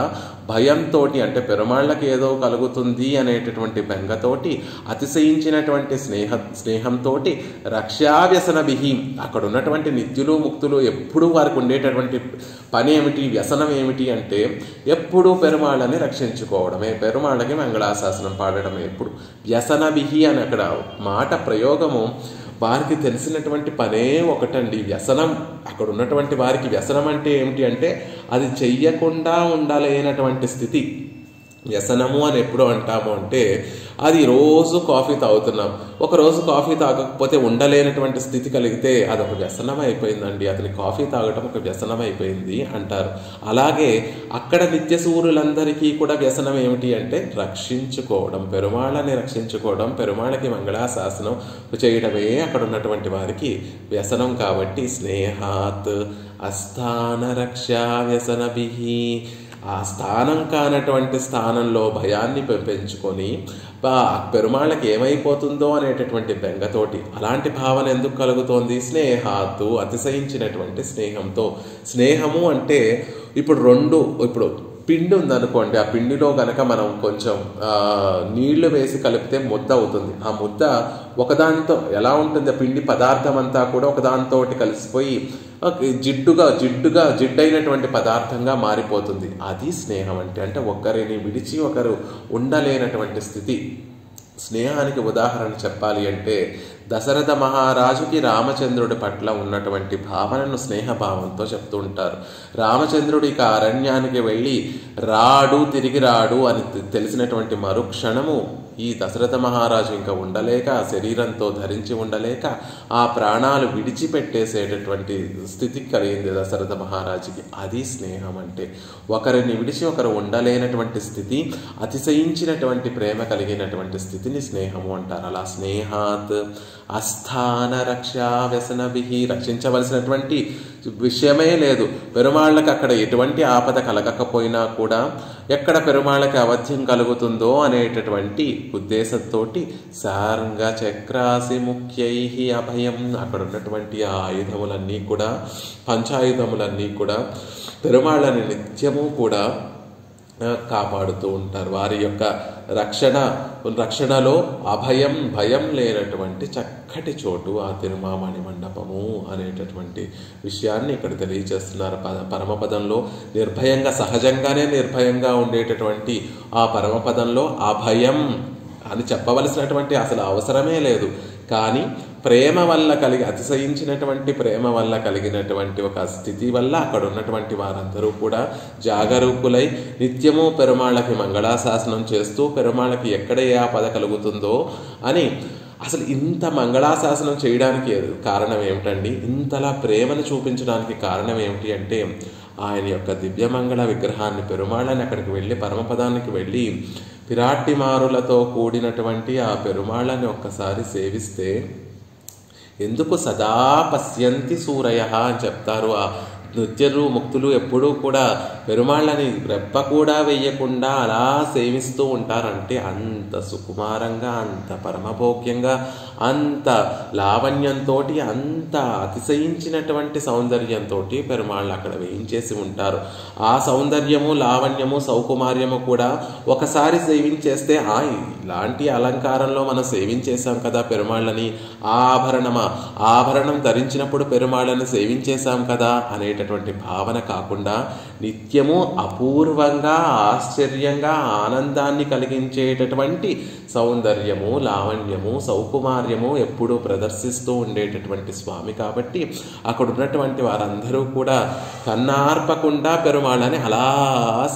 భయంతో, అంటే పెరుమాళ్ళకి ఏదో కలుగుతుంది అనేటటువంటి బెంగతోటి, అతిశయించినటువంటి స్నేహంతో రక్షావ్యసనభిః, అక్కడ ఉన్నటువంటి నిత్యులు ముక్తులు ఎప్పుడూ వారికి ఉండేటటువంటి పని ఏమిటి, వ్యసనం ఏమిటి అంటే ఎప్పుడూ పెరుమాళ్ళని రక్షించుకోవడమే, పెరుమాళ్ళకి మంగళాశాసనం పాడడమే. ఎప్పుడు వ్యసనభిః అని అక్కడ మాట ప్రయోగము వారికి తెలిసినటువంటి పనే ఒకటండి, వ్యసనం. అక్కడ ఉన్నటువంటి వారికి వ్యసనం అంటే ఏమిటి అంటే అది చెయ్యకుండా ఉండలేనటువంటి స్థితి. వ్యసనము అని ఎప్పుడు అంటాము అంటే, అది రోజు కాఫీ తాగుతున్నాం, ఒకరోజు కాఫీ తాగకపోతే ఉండలేనటువంటి స్థితి కలిగితే అదొక వ్యసనం అయిపోయిందండి, అతని కాఫీ తాగటం ఒక వ్యసనం అయిపోయింది అంటారు. అలాగే అక్కడ నిత్యసూరులందరికీ కూడా వ్యసనం ఏమిటి అంటే రక్షించుకోవడం, పెరుమాళ్ళని రక్షించుకోవడం, పెరుమాళ్ళకి మంగళాశాసనం చేయడమే అక్కడ ఉన్నటువంటి వారికి వ్యసనం. కాబట్టి స్నేహాత్ అస్థాన రక్షా వ్యసనభిః, ఆ స్థానం కానటువంటి స్థానంలో భయాన్ని పెంచుకొని పెరుమాళ్ళకి ఏమైపోతుందో అనేటటువంటి బెంగతోటి, అలాంటి భావన ఎందుకు కలుగుతోంది? స్నేహాత్తు, అతిశయించినటువంటి స్నేహంతో. స్నేహము అంటే ఇప్పుడు పిండి ఉందనుకోండి, ఆ పిండిలో గనక మనం కొంచెం నీళ్లు వేసి కలిపితే ముద్ద అవుతుంది. ఆ ముద్ద ఒకదానితో ఎలా ఉంటుంది, ఆ పిండి పదార్థం అంతా కూడా ఒకదానితో కలిసిపోయి జిడ్డైనటువంటి పదార్థంగా మారిపోతుంది. అది స్నేహం అంటే ఒకరిని విడిచి ఒకరు ఉండలేనటువంటి స్థితి. స్నేహానికి ఉదాహరణ చెప్పాలి అంటే, దశరథ మహారాజుకి రామచంద్రుడి పట్ల ఉన్నటువంటి భావనను స్నేహభావంతో చెప్తూ ఉంటారు. రామచంద్రుడు ఇక అరణ్యానికి వెళ్ళి తిరిగి రాడు అని తెలిసినటువంటి మరుక్షణము ఈ దశరథ మహారాజు ఇంకా ఉండలేక, శరీరంతో ధరించి ఉండలేక ఆ ప్రాణాలు విడిచిపెట్టేసేటటువంటి స్థితి కలిగింది దశరథ మహారాజుకి. అది స్నేహం అంటే, ఒకరిని విడిచి ఒకరు ఉండలేనటువంటి స్థితి, అతిశయించినటువంటి ప్రేమ కలిగినటువంటి స్థితిని స్నేహము అంటారు. అలా స్నేహాత్ అస్థాన రక్షా వ్యసనభిః, రక్షించవలసినటువంటి విషయమే లేదు. పెరుమాళ్ళకి అక్కడ ఎటువంటి ఆపద కలగకపోయినా కూడా ఎక్కడ పెరుమాళ్ళకి అవధ్యం కలుగుతుందో అనేటటువంటి ఉద్దేశంతో సారంగ చక్రాసి ముఖ్యైః అభయం, అక్కడ ఉన్నటువంటి ఆ ఆయుధములన్నీ కూడా, పంచాయుధములన్నీ కూడా పెరుమాళ్ళని నిత్యము కూడా కాపాడుతూ ఉంటారు. వారి యొక్క రక్షణలో భయం లేనటువంటి చక్కటి చోటు ఆ తిరుమామణి మండపము అనేటటువంటి విషయాన్ని ఇక్కడ తెలియజేస్తున్నారు. పరమపదంలో నిర్భయంగా, సహజంగానే నిర్భయంగా ఉండేటటువంటి ఆ పరమపదంలో అభయం అని చెప్పవలసినటువంటి అసలు అవసరమే లేదు. కానీ ప్రేమ వల్ల అతిశయించినటువంటి ప్రేమ వల్ల కలిగినటువంటి ఒక స్థితి వల్ల అక్కడ ఉన్నటువంటి వారందరూ కూడా జాగరూకులై నిత్యము పెరుమాళ్ళకి మంగళాశాసనం చేస్తూ, పెరుమాళ్ళకి ఎక్కడ ఏ ఆపద కలుగుతుందో అని, అసలు ఇంత మంగళాశాసనం చేయడానికి కారణం ఏమిటండి? ఇంతలా ప్రేమను చూపించడానికి కారణం ఏమిటి అంటే, ఆయన యొక్క దివ్యమంగళ విగ్రహాన్ని, పెరుమాళ్ళని అక్కడికి వెళ్ళి పరమపదానికి వెళ్ళి పిరాట్టిమారులతో కూడినటువంటి ఆ పెరుమాళ్ళని ఒక్కసారి సేవిస్తే, ఎందుకు సదా పశ్యంతి సూరయ అని చెప్తారు. ఆ నృత్యలు ముక్తులు ఎప్పుడూ కూడా పెరుమాళ్ళని రెప్ప కూడా వెయ్యకుండా అలా సేవిస్తూ ఉంటారంటే అంత సుకుమారంగా, అంత పరమభోగ్యంగా, అంత లావణ్యంతో, అంత అతిశయించినటువంటి సౌందర్యంతో పెరుమాళ్ళు అక్కడ వేయించేసి ఉంటారు. ఆ సౌందర్యము, లావణ్యము, సౌకుమార్యము కూడా ఒకసారి సేవించేస్తే ఇలాంటి అలంకారంలో మనం సేవించేశాం కదా పెరుమాళ్ళని, ఆభరణం ధరించినప్పుడు పెరుమాళ్ళని సేవించేశాం కదా అనేటటువంటి భావన కాకుండా నిత్యము అపూర్వంగా, ఆశ్చర్యంగా, ఆనందాన్ని కలిగించేటటువంటి సౌందర్యము, లావణ్యము, సౌకుమార్యము ఎప్పుడూ ప్రదర్శిస్తూ ఉండేటటువంటి స్వామి కాబట్టి అక్కడ ఉన్నటువంటి వారందరూ కూడా కన్నార్పకుండా పెరుమాళ్ళని అలా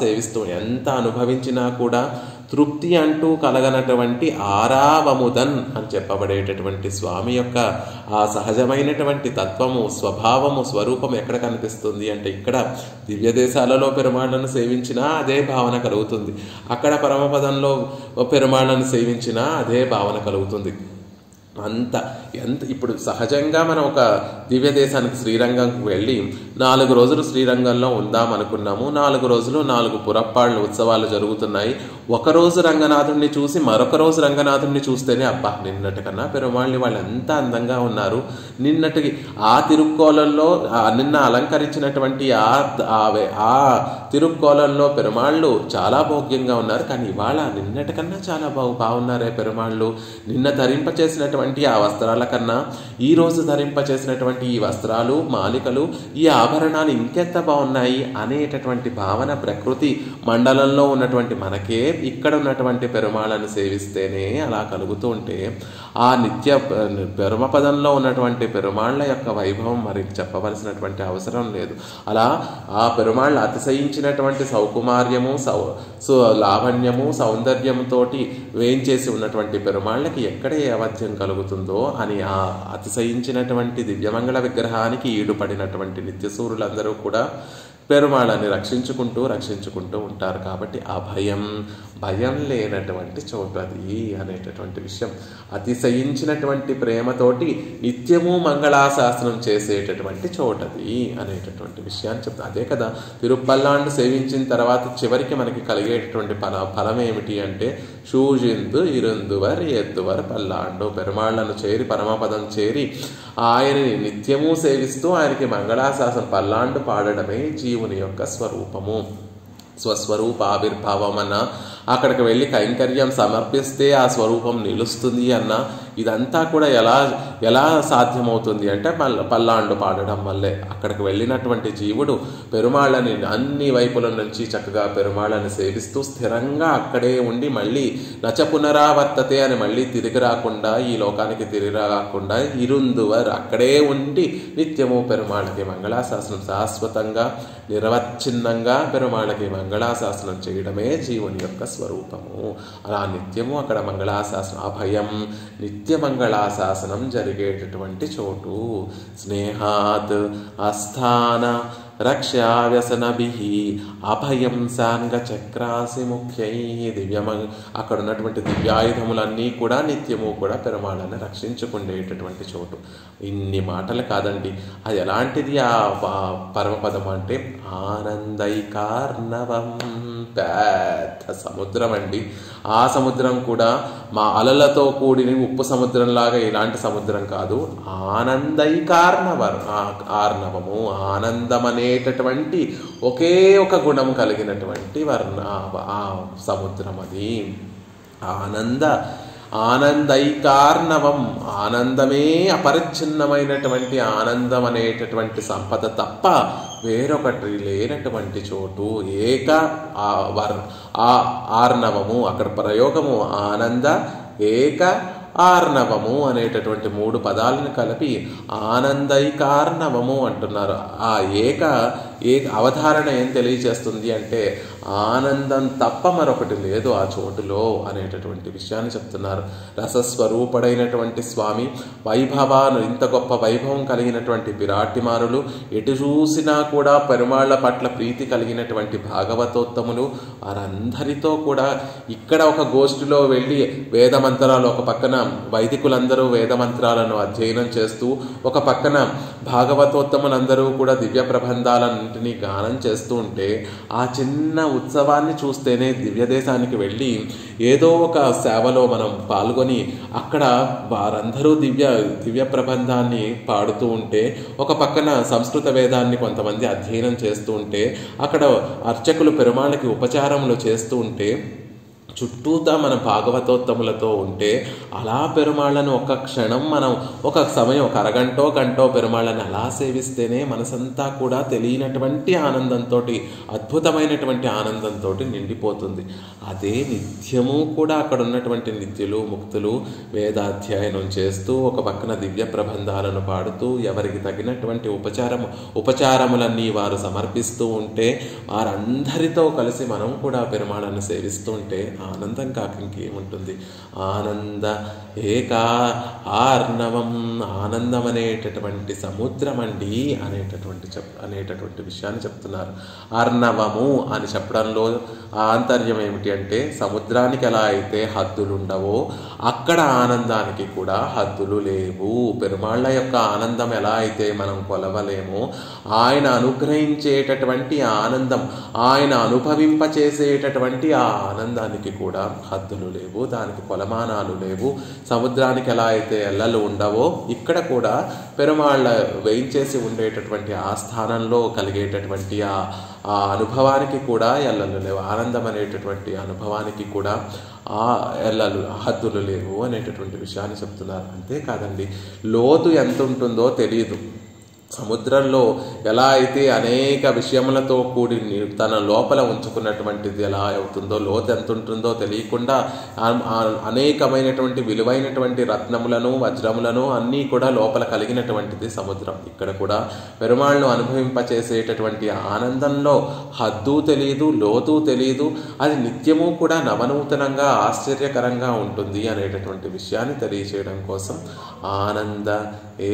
సేవిస్తూ ఎంత అనుభవించినా కూడా తృప్తి అంటూ కలగనటువంటి ఆరావముదన్ అని చెప్పబడేటటువంటి స్వామి యొక్క ఆ సహజమైనటువంటి తత్వము, స్వభావము, స్వరూపం ఎక్కడ కనిపిస్తుంది అంటే ఇక్కడ దివ్య దేశాలలో పెరుమాళ్ళను సేవించినా అదే భావన కలుగుతుంది, అక్కడ పరమపదంలో పెరుమాళ్ళను సేవించినా అదే భావన కలుగుతుంది. ఎంత ఇప్పుడు సహజంగా మనం ఒక దివ్య దేశానికి శ్రీరంగంకి వెళ్ళి 4 రోజులు శ్రీరంగంలో ఉందాం అనుకున్నాము. 4 రోజులు 4 పురప్పాళ్ళు ఉత్సవాలు జరుగుతున్నాయి. ఒకరోజు రంగనాథుడిని చూసి మరొక రోజు రంగనాథుడిని చూస్తేనే అబ్బా నిన్నటి కన్నా పెరుమాళ్ళని వాళ్ళు ఎంత అందంగా ఉన్నారు, నిన్నటి ఆ తిరుక్కోలంలో నిన్న అలంకరించినటువంటి ఆ తిరుక్కోలంలో పెరుమాళ్ళు చాలా భోగ్యంగా ఉన్నారు, కానీ ఇవాళ నిన్నటి కన్నా చాలా బాగున్నారే పెరుమాళ్ళు, నిన్న ధరింపచేసినటువంటి ఆ వస్త్రాల కన్నా ఈ రోజు ధరింపచేసినటువంటి ఈ వస్త్రాలు, మాలికలు, ఈ ఆభరణాలు ఇంకెంత బాగున్నాయి అనేటటువంటి భావన ప్రకృతి మండలంలో ఉన్నటువంటి మనకే ఇక్కడ ఉన్నటువంటి పెరుమాళ్ళను సేవిస్తేనే అలా కలుగుతూ ఉంటే ఆ నిత్య పెరుమపదంలో ఉన్నటువంటి పెరుమాళ్ళ యొక్క వైభవం మరి చెప్పవలసినటువంటి అవసరం లేదు. అలా ఆ పెరుమాళ్ళ అతిశయించినటువంటి సౌకుమార్యము, లావణ్యము, సౌందర్యంతోటి వేయించేసి ఉన్నటువంటి పెరుమాళ్ళకి ఎక్కడ ఏ అవధ్యం కలుగుతుందో అని ఆ అతిశయించినటువంటి దివ్యమంగళ విగ్రహానికి ఈడుపడినటువంటి నిత్యసూరులందరూ కూడా పెరుమాళ్ళని రక్షించుకుంటూ ఉంటారు. కాబట్టి ఆ భయం లేనటువంటి చోటు అది అనేటటువంటి విషయం, అతిశయించినటువంటి ప్రేమతోటి నిత్యము మంగళాశాసనం చేసేటటువంటి చోటది అనేటటువంటి విషయాన్ని చెప్తాను. అదే కదా తిరుపల్లాండు సేవించిన తర్వాత చివరికి మనకి కలిగేటటువంటి ఫలం ఏమిటి అంటే షూజిందు ఇరుందువర్ ఎత్తువర్ పల్లాండు, పెరుమాళ్లను చేరి పరమపదం చేరి ఆయనని నిత్యము సేవిస్తూ ఆయనకి మంగళాశాసనం పల్లాండు పాడడమే జీవుని యొక్క స్వరూపము. స్వస్వరూప ఆవిర్భావం అన్న, అక్కడికి వెళ్ళి కైంకర్యం సమర్పిస్తే ఆ స్వరూపం నిలుస్తుంది అన్న, ఇదంతా కూడా ఎలా సాధ్యమవుతుంది అంటే పల్లాండు పాడడం వల్లే. అక్కడికి వెళ్ళినటువంటి జీవుడు పెరుమాళ్ళని అన్ని వైపుల నుంచి చక్కగా పెరుమాళ్ళని సేవిస్తూ స్థిరంగా అక్కడే ఉండి మళ్ళీ నచ పునరావర్తతే అని మళ్ళీ తిరిగి రాకుండా, ఈ లోకానికి తిరిగి రాకుండా ఇరుందువర్ అక్కడే ఉండి నిత్యము పెరుమాళ్ళకి మంగళాశాసనం శాశ్వతంగా నిరవచ్ఛిన్నంగా పెరుమాళ్ళకి మంగళాశాసనం చేయడమే జీవుని యొక్క స్వరూపము. అలా నిత్యము అక్కడ మంగళాశాసనం, అభయం నిత్య మంగళాశాసనం జరిగేటటువంటి చోటు. స్నేహాత్ అస్థాన రక్షావ్యసనభిః అభయం సాంగ చక్రాసి ముఖ్యై అక్కడ ఉన్నటువంటి దివ్యాయుధములన్నీ కూడా నిత్యము కూడా పెరుమాళ్ళని రక్షించుకునేటటువంటి చోటు. ఇన్ని మాటలు కాదండి, అది ఎలాంటిది ఆ పరమపదం అంటే ఆనందైకార్ణవం, పెద్ద సముద్రం అండి. ఆ సముద్రం కూడా మా అలలతో కూడిన ఉప్పు సముద్రంలాగా ఇలాంటి సముద్రం కాదు, ఆర్ణవము, ఆనందం అనేటటువంటి ఒకే ఒక గుణం కలిగినటువంటి ఆ సముద్రం అది. ఆనందైకార్ణవం, ఆనందమే అపరిచ్ఛిన్నమైనటువంటి ఆనందం అనేటటువంటి సంపద తప్ప వేరొకటి లేనటువంటి చోటు. ఆర్ణవము, అక్కడ ప్రయోగము ఆనంద ఏక ఆర్ణవము అనేటటువంటి 3 పదాలను కలిపి ఆనందైకార్ణవము అంటున్నారు. ఆ ఏక అవధారణ ఏం తెలియజేస్తుంది అంటే ఆనందం తప్ప మరొకటి లేదు ఆ చోటులో అనేటటువంటి విషయాన్ని చెప్తున్నారు. రసస్వరూపుడైనటువంటి స్వామి, వైభవాలు ఇంత గొప్ప వైభవం కలిగినటువంటి పిరాటిమారులు, ఎటు చూసినా కూడా పెరుమాళ్ల పట్ల ప్రీతి కలిగినటువంటి భాగవతోత్తములు, వారందరితో కూడా ఇక్కడ ఒక గోష్ఠిలో వెళ్ళి వేదమంత్రాలు ఒక పక్కన వైదికులందరూ వేదమంత్రాలను అధ్యయనం చేస్తూ, ఒక పక్కన భాగవతోత్తములందరూ కూడా దివ్య ప్రబంధాలన్నింటినీ గానం చేస్తూ ఉంటే, ఆ చిన్న ఉత్సవాన్ని చూస్తేనే దివ్యదేశానికి వెళ్ళి ఏదో ఒక సేవలో మనం పాల్గొని అక్కడ వారందరూ దివ్య ప్రబంధాన్ని పాడుతూ ఉంటే, ఒక పక్కన సంస్కృత వేదాన్ని కొంతమంది అధ్యయనం చేస్తూ ఉంటే, అక్కడ అర్చకులు పెరుమాళ్ళకి ఉపచారములు చేస్తూ ఉంటే, చుట్టూతా మన భాగవతోత్తములతో ఉంటే, అలా పెరుమాళ్ళను ఒక క్షణం మనం ఒక సమయం, ఒక అరగంటో గంటో పెరుమాళ్ళని అలా సేవిస్తేనే మనసంతా కూడా తెలియనటువంటి ఆనందంతో, అద్భుతమైనటువంటి ఆనందంతో నిండిపోతుంది. అదే నిత్యము కూడా అక్కడ ఉన్నటువంటి నిత్యులు ముక్తులు వేదాధ్యయనం చేస్తూ, ఒక పక్కన దివ్య ప్రబంధాలను పాడుతూ, ఎవరికి తగినటువంటి ఉపచారములన్నీ వారు సమర్పిస్తూ ఉంటే, వారందరితో కలిసి మనం కూడా పెరుమాళ్ళను సేవిస్తూ ఉంటే ఆనందం కాక ఇంకేముంటుంది. ఆనంద ఏకా ఆర్ణవం, ఆనందం అనేటటువంటి సముద్రం అండి అనేటటువంటి విషయాన్ని చెప్తున్నారు. అర్ణవము అని చెప్పడంలో ఆంతర్యం ఏమిటి అంటే, సముద్రానికి ఎలా అయితే హద్దులు ఉండవో అక్కడ ఆనందానికి కూడా హద్దులు లేవు. పెరుమాళ్ళ యొక్క ఆనందం ఎలా అయితే మనం కొలవలేమో, ఆయన అనుగ్రహించేటటువంటి ఆనందం, ఆయన అనుభవింపచేసేటటువంటి ఆ ఆనందానికి కూడా హద్దులు లేవు, దానికి కొలమానాలు లేవు. సముద్రానికి ఎలా అయితే ఎల్లలు ఉండవో, ఇక్కడ కూడా పెరుమాళ్ళ వేయించేసి ఉండేటటువంటి ఆ స్థానంలో కలిగేటటువంటి ఆ అనుభవానికి కూడా ఎల్లలు లేవు. ఆనందం అనేటటువంటి అనుభవానికి కూడా ఆ ఎల్లలు హద్దులు లేవు అనేటటువంటి విషయాన్ని చెప్తున్నారు. అంతేకాదండి, లోతు ఎంత ఉంటుందో తెలియదు. సముద్రంలో ఎలా అయితే అనేక విషయములతో కూడి తన లోపల ఉంచుకున్నటువంటిది ఎలా అవుతుందో, లోతు ఎంత ఉంటుందో తెలియకుండా అనేకమైనటువంటి విలువైనటువంటి రత్నములను వజ్రములను అన్నీ కూడా లోపల కలిగినటువంటిది సముద్రం. ఇక్కడ కూడా పెరుమాళ్ళను అనుభవింపచేసేటటువంటి ఆనందంలో హద్దు తెలియదు, లోతు తెలియదు. అది నిత్యము కూడా నవనూతనంగా ఆశ్చర్యకరంగా ఉంటుంది అనేటటువంటి విషయాన్ని తెలియచేయడం కోసం ఆనంద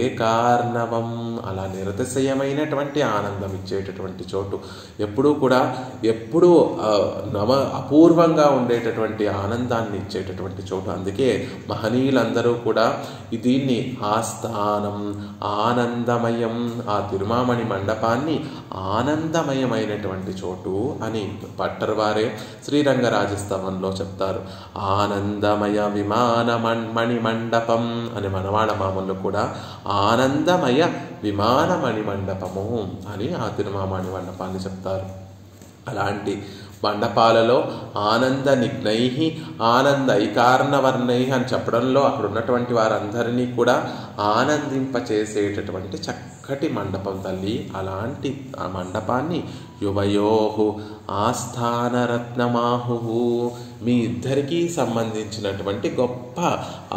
ఏకార్ణవం, అలా నిరతిశయమైనటువంటి ఆనందం ఇచ్చేటటువంటి చోటు, ఎప్పుడూ అపూర్వంగా ఉండేటటువంటి ఆనందాన్ని ఇచ్చేటటువంటి చోటు. అందుకే మహనీయులందరూ కూడా దీన్ని ఆస్థానం, ఆనందమయం, ఆ తిరుమామణి మండపాన్ని ఆనందమయమైనటువంటి చోటు అని పట్టర్వారే శ్రీరంగరాజస్తవంలో చెప్తారు. ఆనందమయ విమాన మణి మండపం అని మనవాళ్ళ మామూలు కూడా ఆనందమయ విమాన మణిమండపము అని ఆ తిరుమామణి మండపాన్ని చెప్తారు. అలాంటి మండపాలలో ఆనంద నిఘ్నై ఆనంద ఐకార్ణవర్ణై అని చెప్పడంలో అక్కడ ఉన్నటువంటి వారందరినీ కూడా ఆనందింపచేసేటటువంటి చక్కటి మండపం తల్లి. అలాంటి ఆ మండపాన్ని యువయోహు ఆస్థానరత్నమాహు, మీ ఇద్దరికీ సంబంధించినటువంటి గొప్ప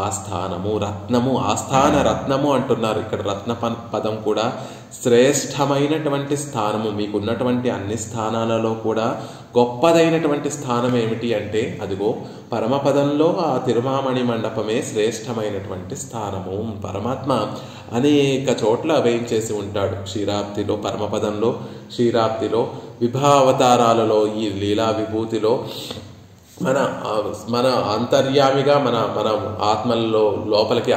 ఆస్థానము, రత్నము, ఆస్థాన రత్నము అంటున్నారు. ఇక్కడ రత్న పదం కూడా శ్రేష్టమైనటువంటి స్థానము. మీకున్నటువంటి అన్ని స్థానాలలో కూడా గొప్పదైనటువంటి స్థానం ఏమిటి అంటే, అదిగో పరమపదంలో ఆ తిరుమామణి మండపమే శ్రేష్టమైనటువంటి స్థానము. పరమాత్మ అనేక చోట్ల వేయించేసి ఉంటాడు. క్షీరాబ్దిలో, పరమపదంలో, క్షీరాబ్దిలో, విభావతారాలలో, ఈ లీలా విభూతిలో మన అంతర్యామిగా మన ఆత్మల్లో లోపలికి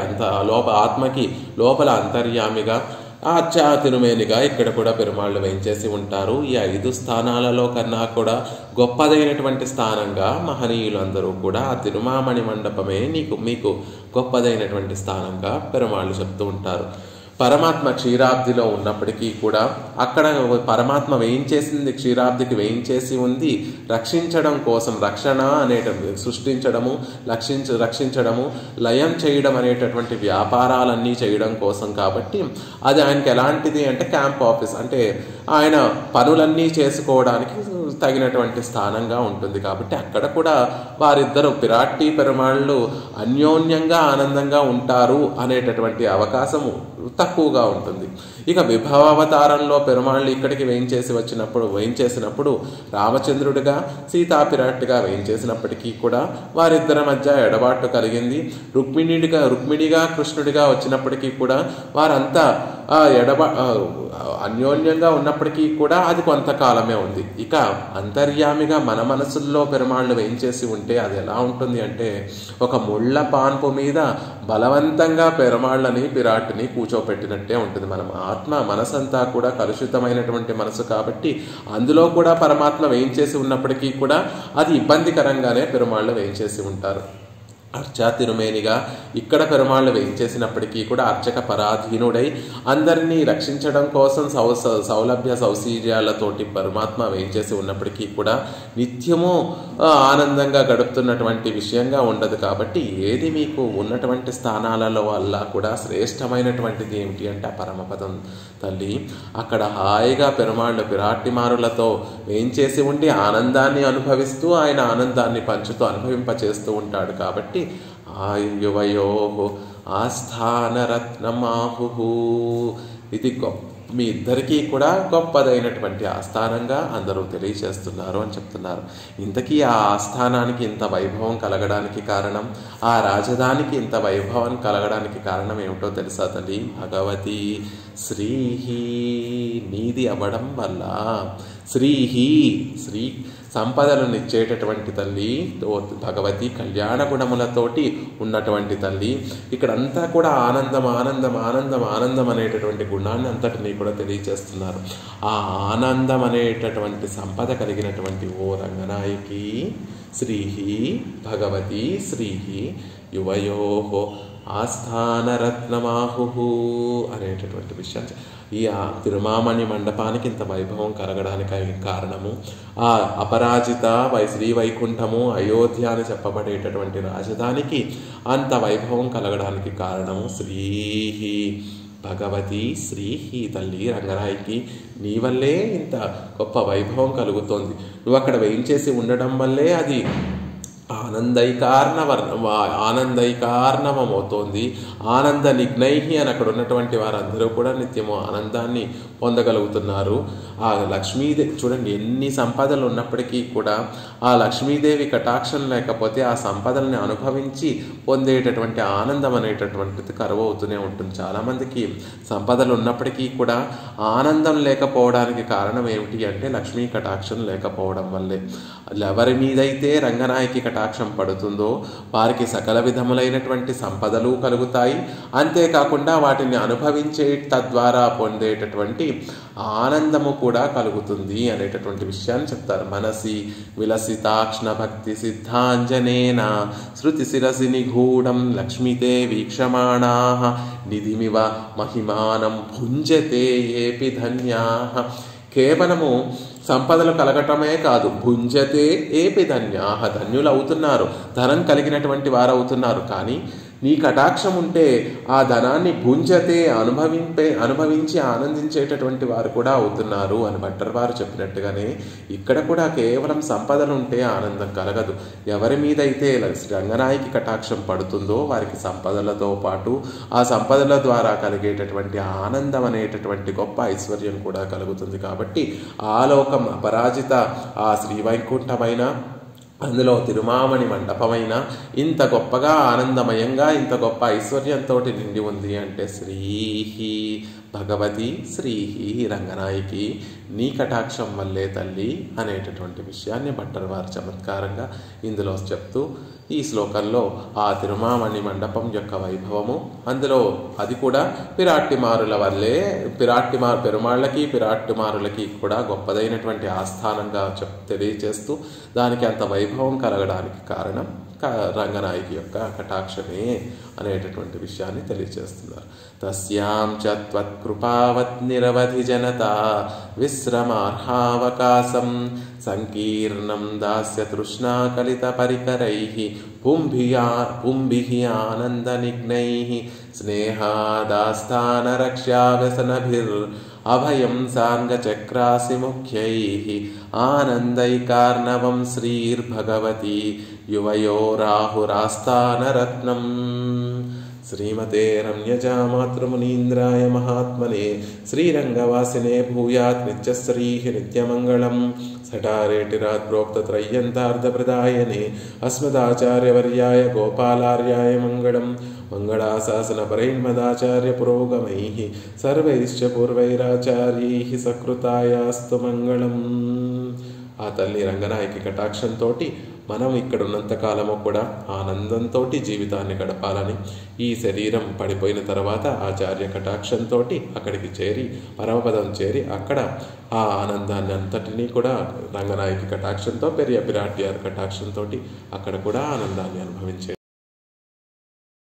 ఆత్మకి లోపల అంతర్యామిగా తిరుమేనిగా ఇక్కడ కూడా పెరుమాళ్ళు వేయించేసి ఉంటారు. ఈ 5 స్థానాలలో కన్నా కూడా గొప్పదైనటువంటి స్థానంగా మహనీయులందరూ కూడా ఆ తిరుమామణి మండపమే మీకు గొప్పదైనటువంటి స్థానంగా పెరుమాళ్ళు చెప్తూ ఉంటారు. పరమాత్మ క్షీరాబ్దిలో ఉన్నప్పటికీ కూడా అక్కడ పరమాత్మ వేయించేసింది, క్షీరాబ్దికి వేయించేసి ఉంది రక్షించడం కోసం. రక్షణ సృష్టించడము, రక్షించడము, లయం చేయడం అనేటటువంటి వ్యాపారాలన్నీ చేయడం కోసం. కాబట్టి అది ఆయనకి ఎలాంటిది అంటే క్యాంప్ ఆఫీస్, అంటే ఆయన పనులన్నీ చేసుకోవడానికి తగినటువంటి స్థానంగా ఉంటుంది. కాబట్టి అక్కడ కూడా వారిద్దరు పిరాట్టి పెరుమాళ్ళు అన్యోన్యంగా ఆనందంగా ఉంటారు అనేటటువంటి అవకాశము తక్కువగా ఉంటుంది. ఇక విభవావతారంలో పెరుమాళ్ళు ఇక్కడికి వేయించేసినప్పుడు రామచంద్రుడిగా, సీతాపిరాట్టిగా వేయించేసినప్పటికీ కూడా వారిద్దరి మధ్య ఎడబాటు కలిగింది. రుక్మిణిగా కృష్ణుడిగా వచ్చినప్పటికీ కూడా వారంతా అన్యోన్యంగా ఉన్నప్పటికీ కూడా అది కొంతకాలమే ఉంది. ఇక అంతర్యామిగా మన మనసుల్లో పెరుమాళ్ళు వేయించేసి ఉంటే అది ఎలా ఉంటుంది అంటే, ఒక ముళ్ళ పాన్పు మీద బలవంతంగా పెరుమాళ్ళని పిరాటిని కూర్చోపెట్టినట్టే ఉంటుంది. మనం మనసంతా కూడా కలుషితమైనటువంటి మనసు కాబట్టి అందులో కూడా పరమాత్మ వేయించేసి ఉన్నప్పటికీ కూడా అది ఇబ్బందికరంగానే పెరుమాళ్ళు వేయించేసి ఉంటారు. అర్చా తిరుమేనిగా ఇక్కడ పెరుమాళ్ళు వేయించేసినప్పటికీ కూడా అర్చక పరాధీనుడై అందరినీ రక్షించడం కోసం సౌలభ్య సౌశీర్యాలతోటి పరమాత్మ వేయించేసి ఉన్నప్పటికీ కూడా నిత్యము ఆనందంగా గడుపుతున్నటువంటి విషయంగా ఉండదు. కాబట్టి ఏది మీకు ఉన్నటువంటి స్థానాలలో వల్ల కూడా శ్రేష్టమైనటువంటిది ఏమిటి అంటే ఆ పరమపదం తల్లి. అక్కడ హాయిగా పెరుమాళ్ళు పిరాటిమారులతో వేయించేసి ఉండి ఆనందాన్ని అనుభవిస్తూ ఆయన ఆనందాన్ని పంచుతూ అనుభవింపచేస్తూ ఉంటాడు. కాబట్టి యువయో ఆస్థానరత్నమాహు, ఇది మీ ఇద్దరికీ కూడా గొప్పదైనటువంటి ఆస్థానంగా అందరూ తెలియచేస్తున్నారు అని చెప్తున్నారు. ఇంతకీ ఆ ఆస్థానానికి ఇంత వైభవం కలగడానికి కారణం, ఆ రాజధానికి ఇంత వైభవం కలగడానికి కారణం ఏమిటో తెలుసా తల్లి? భగవతి శ్రీహి, నీది అవ్వడం వల్ల. శ్రీహి, శ్రీ సంపదలను ఇచ్చేటటువంటి తల్లి భగవతి, కళ్యాణ గుణములతోటి ఉన్నటువంటి తల్లి. ఇక్కడంతా కూడా ఆనందం ఆనందం ఆనందం ఆనందం అనేటటువంటి గుణాన్ని అంతటినీ కూడా తెలియచేస్తున్నారు. ఆ ఆనందం అనేటటువంటి సంపద కలిగినటువంటి ఓ రంగనాయకి శ్రీహి భగవతి శ్రీహి యువయోహో ఆస్థానరత్నమాహు అనేటటువంటి విషయం. ఈ తిరుమామణి మండపానికి ఇంత వైభవం కలగడానికి కారణము, ఆ అపరాజిత శ్రీ వైకుంఠము అయోధ్య అని చెప్పబడేటటువంటి రాజధానికి అంత వైభవం కలగడానికి కారణము శ్రీహి భగవతి శ్రీహి తల్లి రంగనాయకి, నీ వల్లే ఇంత గొప్ప వైభవం కలుగుతోంది. నువ్వు అక్కడ వేయించేసి ఉండడం వల్లే అది ఆనందైకార్ణవమవుతోంది. ఆనంద నిఘ్నైహి అని అక్కడ ఉన్నటువంటి వారందరూ కూడా నిత్యము ఆనందాన్ని పొందగలుగుతున్నారు. ఆ లక్ష్మీదేవి చూడండి, ఎన్ని సంపదలు ఉన్నప్పటికీ కూడా ఆ లక్ష్మీదేవి కటాక్షం లేకపోతే ఆ సంపదల్ని అనుభవించి పొందేటటువంటి ఆనందం అనేటటువంటిది కరువవుతూనే ఉంటుంది. చాలామందికి సంపదలు ఉన్నప్పటికీ కూడా ఆనందం లేకపోవడానికి కారణం ఏమిటి అంటే లక్ష్మీ కటాక్షం లేకపోవడం వల్లే. ఎవరి మీదైతే రంగనాయకి కటాక్షం పడుతుందో వారికి సకల విధములైనటువంటి సంపదలు కలుగుతాయి. అంతేకాకుండా వాటిని అనుభవించే తద్వారా పొందేటటువంటి ఆనందము కూడా కలుగుతుంది అనేటటువంటి విషయాన్ని చెప్తారు. మనసి విలసితాక్ష్ణ భక్తి సిద్ధాంజనేన శృతి శిరసి నిగూఢం లక్ష్మీతే వీక్షమాణా నిధిమివ మహిమానం భుంజతే ఏపి ధన్యా. కేవలము సంపదలు కలగటమే కాదు, భుంజతే ఏపి ధన్యాహ, ధన్యులు అవుతున్నారు, ధనం కలిగినటువంటి వారు అవుతున్నారు. కానీ నీ కటాక్షం ఉంటే ఆ ధనాన్ని భుంజతే అనుభవించి ఆనందించేటటువంటి వారు కూడా అవుతున్నారు అని భట్టర్ వారు చెప్పినట్టుగానే ఇక్కడ కూడా కేవలం సంపదలు ఉంటే ఆనందం కలగదు. ఎవరి మీద అయితే రంగనాయకి కటాక్షం పడుతుందో వారికి సంపదలతో పాటు ఆ సంపదల ద్వారా కలిగేటటువంటి ఆనందం అనేటటువంటి గొప్ప ఐశ్వర్యం కూడా కలుగుతుంది. కాబట్టి ఆలోకం అపరాజిత ఆ శ్రీవైకుంఠమైన అందులో తిరుమామణి మండపమైన ఇంత గొప్పగా ఆనందమయంగా ఇంత గొప్ప ఐశ్వర్యంతో నిండి ఉంది అంటే శ్రీహి భగవతి శ్రీహి రంగనాయకి నీ కటాక్షం వల్లే తల్లి అనేటటువంటి విషయాన్ని భట్టర్ వారు చమత్కారంగా ఇందులో చెప్తూ ఈ శ్లోకంలో ఆ తిరుమామణి మండపం యొక్క వైభవము, అందులో అది కూడా పిరాట్టిమారుల వల్లే పెరుమాళ్ళకి పిరాట్టిమారులకి కూడా గొప్పదైనటువంటి ఆస్థానంగా తెలియచేస్తూ దానికి అంత వైభవం కలగడానికి కారణం రంగనాయకి యొక్క కటాక్షమే అనేటటువంటి విషయాన్ని తెలియజేస్తున్నారు. తస్యాం చ త్వత్కృపావత్ నిరవధి జనతా విశ్రమార్హావకాశం సంకీర్ణం దాస్య తృష్ణా కలిత పరికరైః పుంభిః ఆనంద నిఘ్నైః స్నేహాదాస్థాన రక్ష్యా వ్యసనభిర్ అభయం సాంగచక్రాసి ముఖ్యైః ఆనందైకార్ణవం శ్రీర్భగవతి యువయోరాహురాస్థానరత్నం. శ్రీమతే రమ్యజా మాతృమునీంద్రాయ మహాత్మనే శ్రీరంగవాసినే భూయాత్ నిత్యశ్రీః నిత్యమంగళం. సటారేటిరాత్ ప్రోక్త త్రయ్యంతార్ధప్రదాయనే అస్మదాచార్యవర్యాయ గోపాలార్యాయ మంగళం. మంగళాశాసన పరైర్మదాచార్య పురోగమై సర్వైశ్చ పూర్వైరాచార్యై సకృతాయాస్తు మంగళం. ఆ తల్లి రంగనాయకి కటాక్షంతో మనం ఇక్కడ ఉన్నంతకాలము కూడా ఆనందంతో జీవితాన్ని గడపాలని, ఈ శరీరం పడిపోయిన తర్వాత ఆచార్య కటాక్షంతో అక్కడికి చేరి పరమపదం చేరి అక్కడ ఆ ఆనందాన్ని అంతటినీ కూడా రంగనాయకి కటాక్షంతో పెరియ పిరాట్యార్ కటాక్షంతో అక్కడ కూడా ఆనందాన్ని అనుభవించే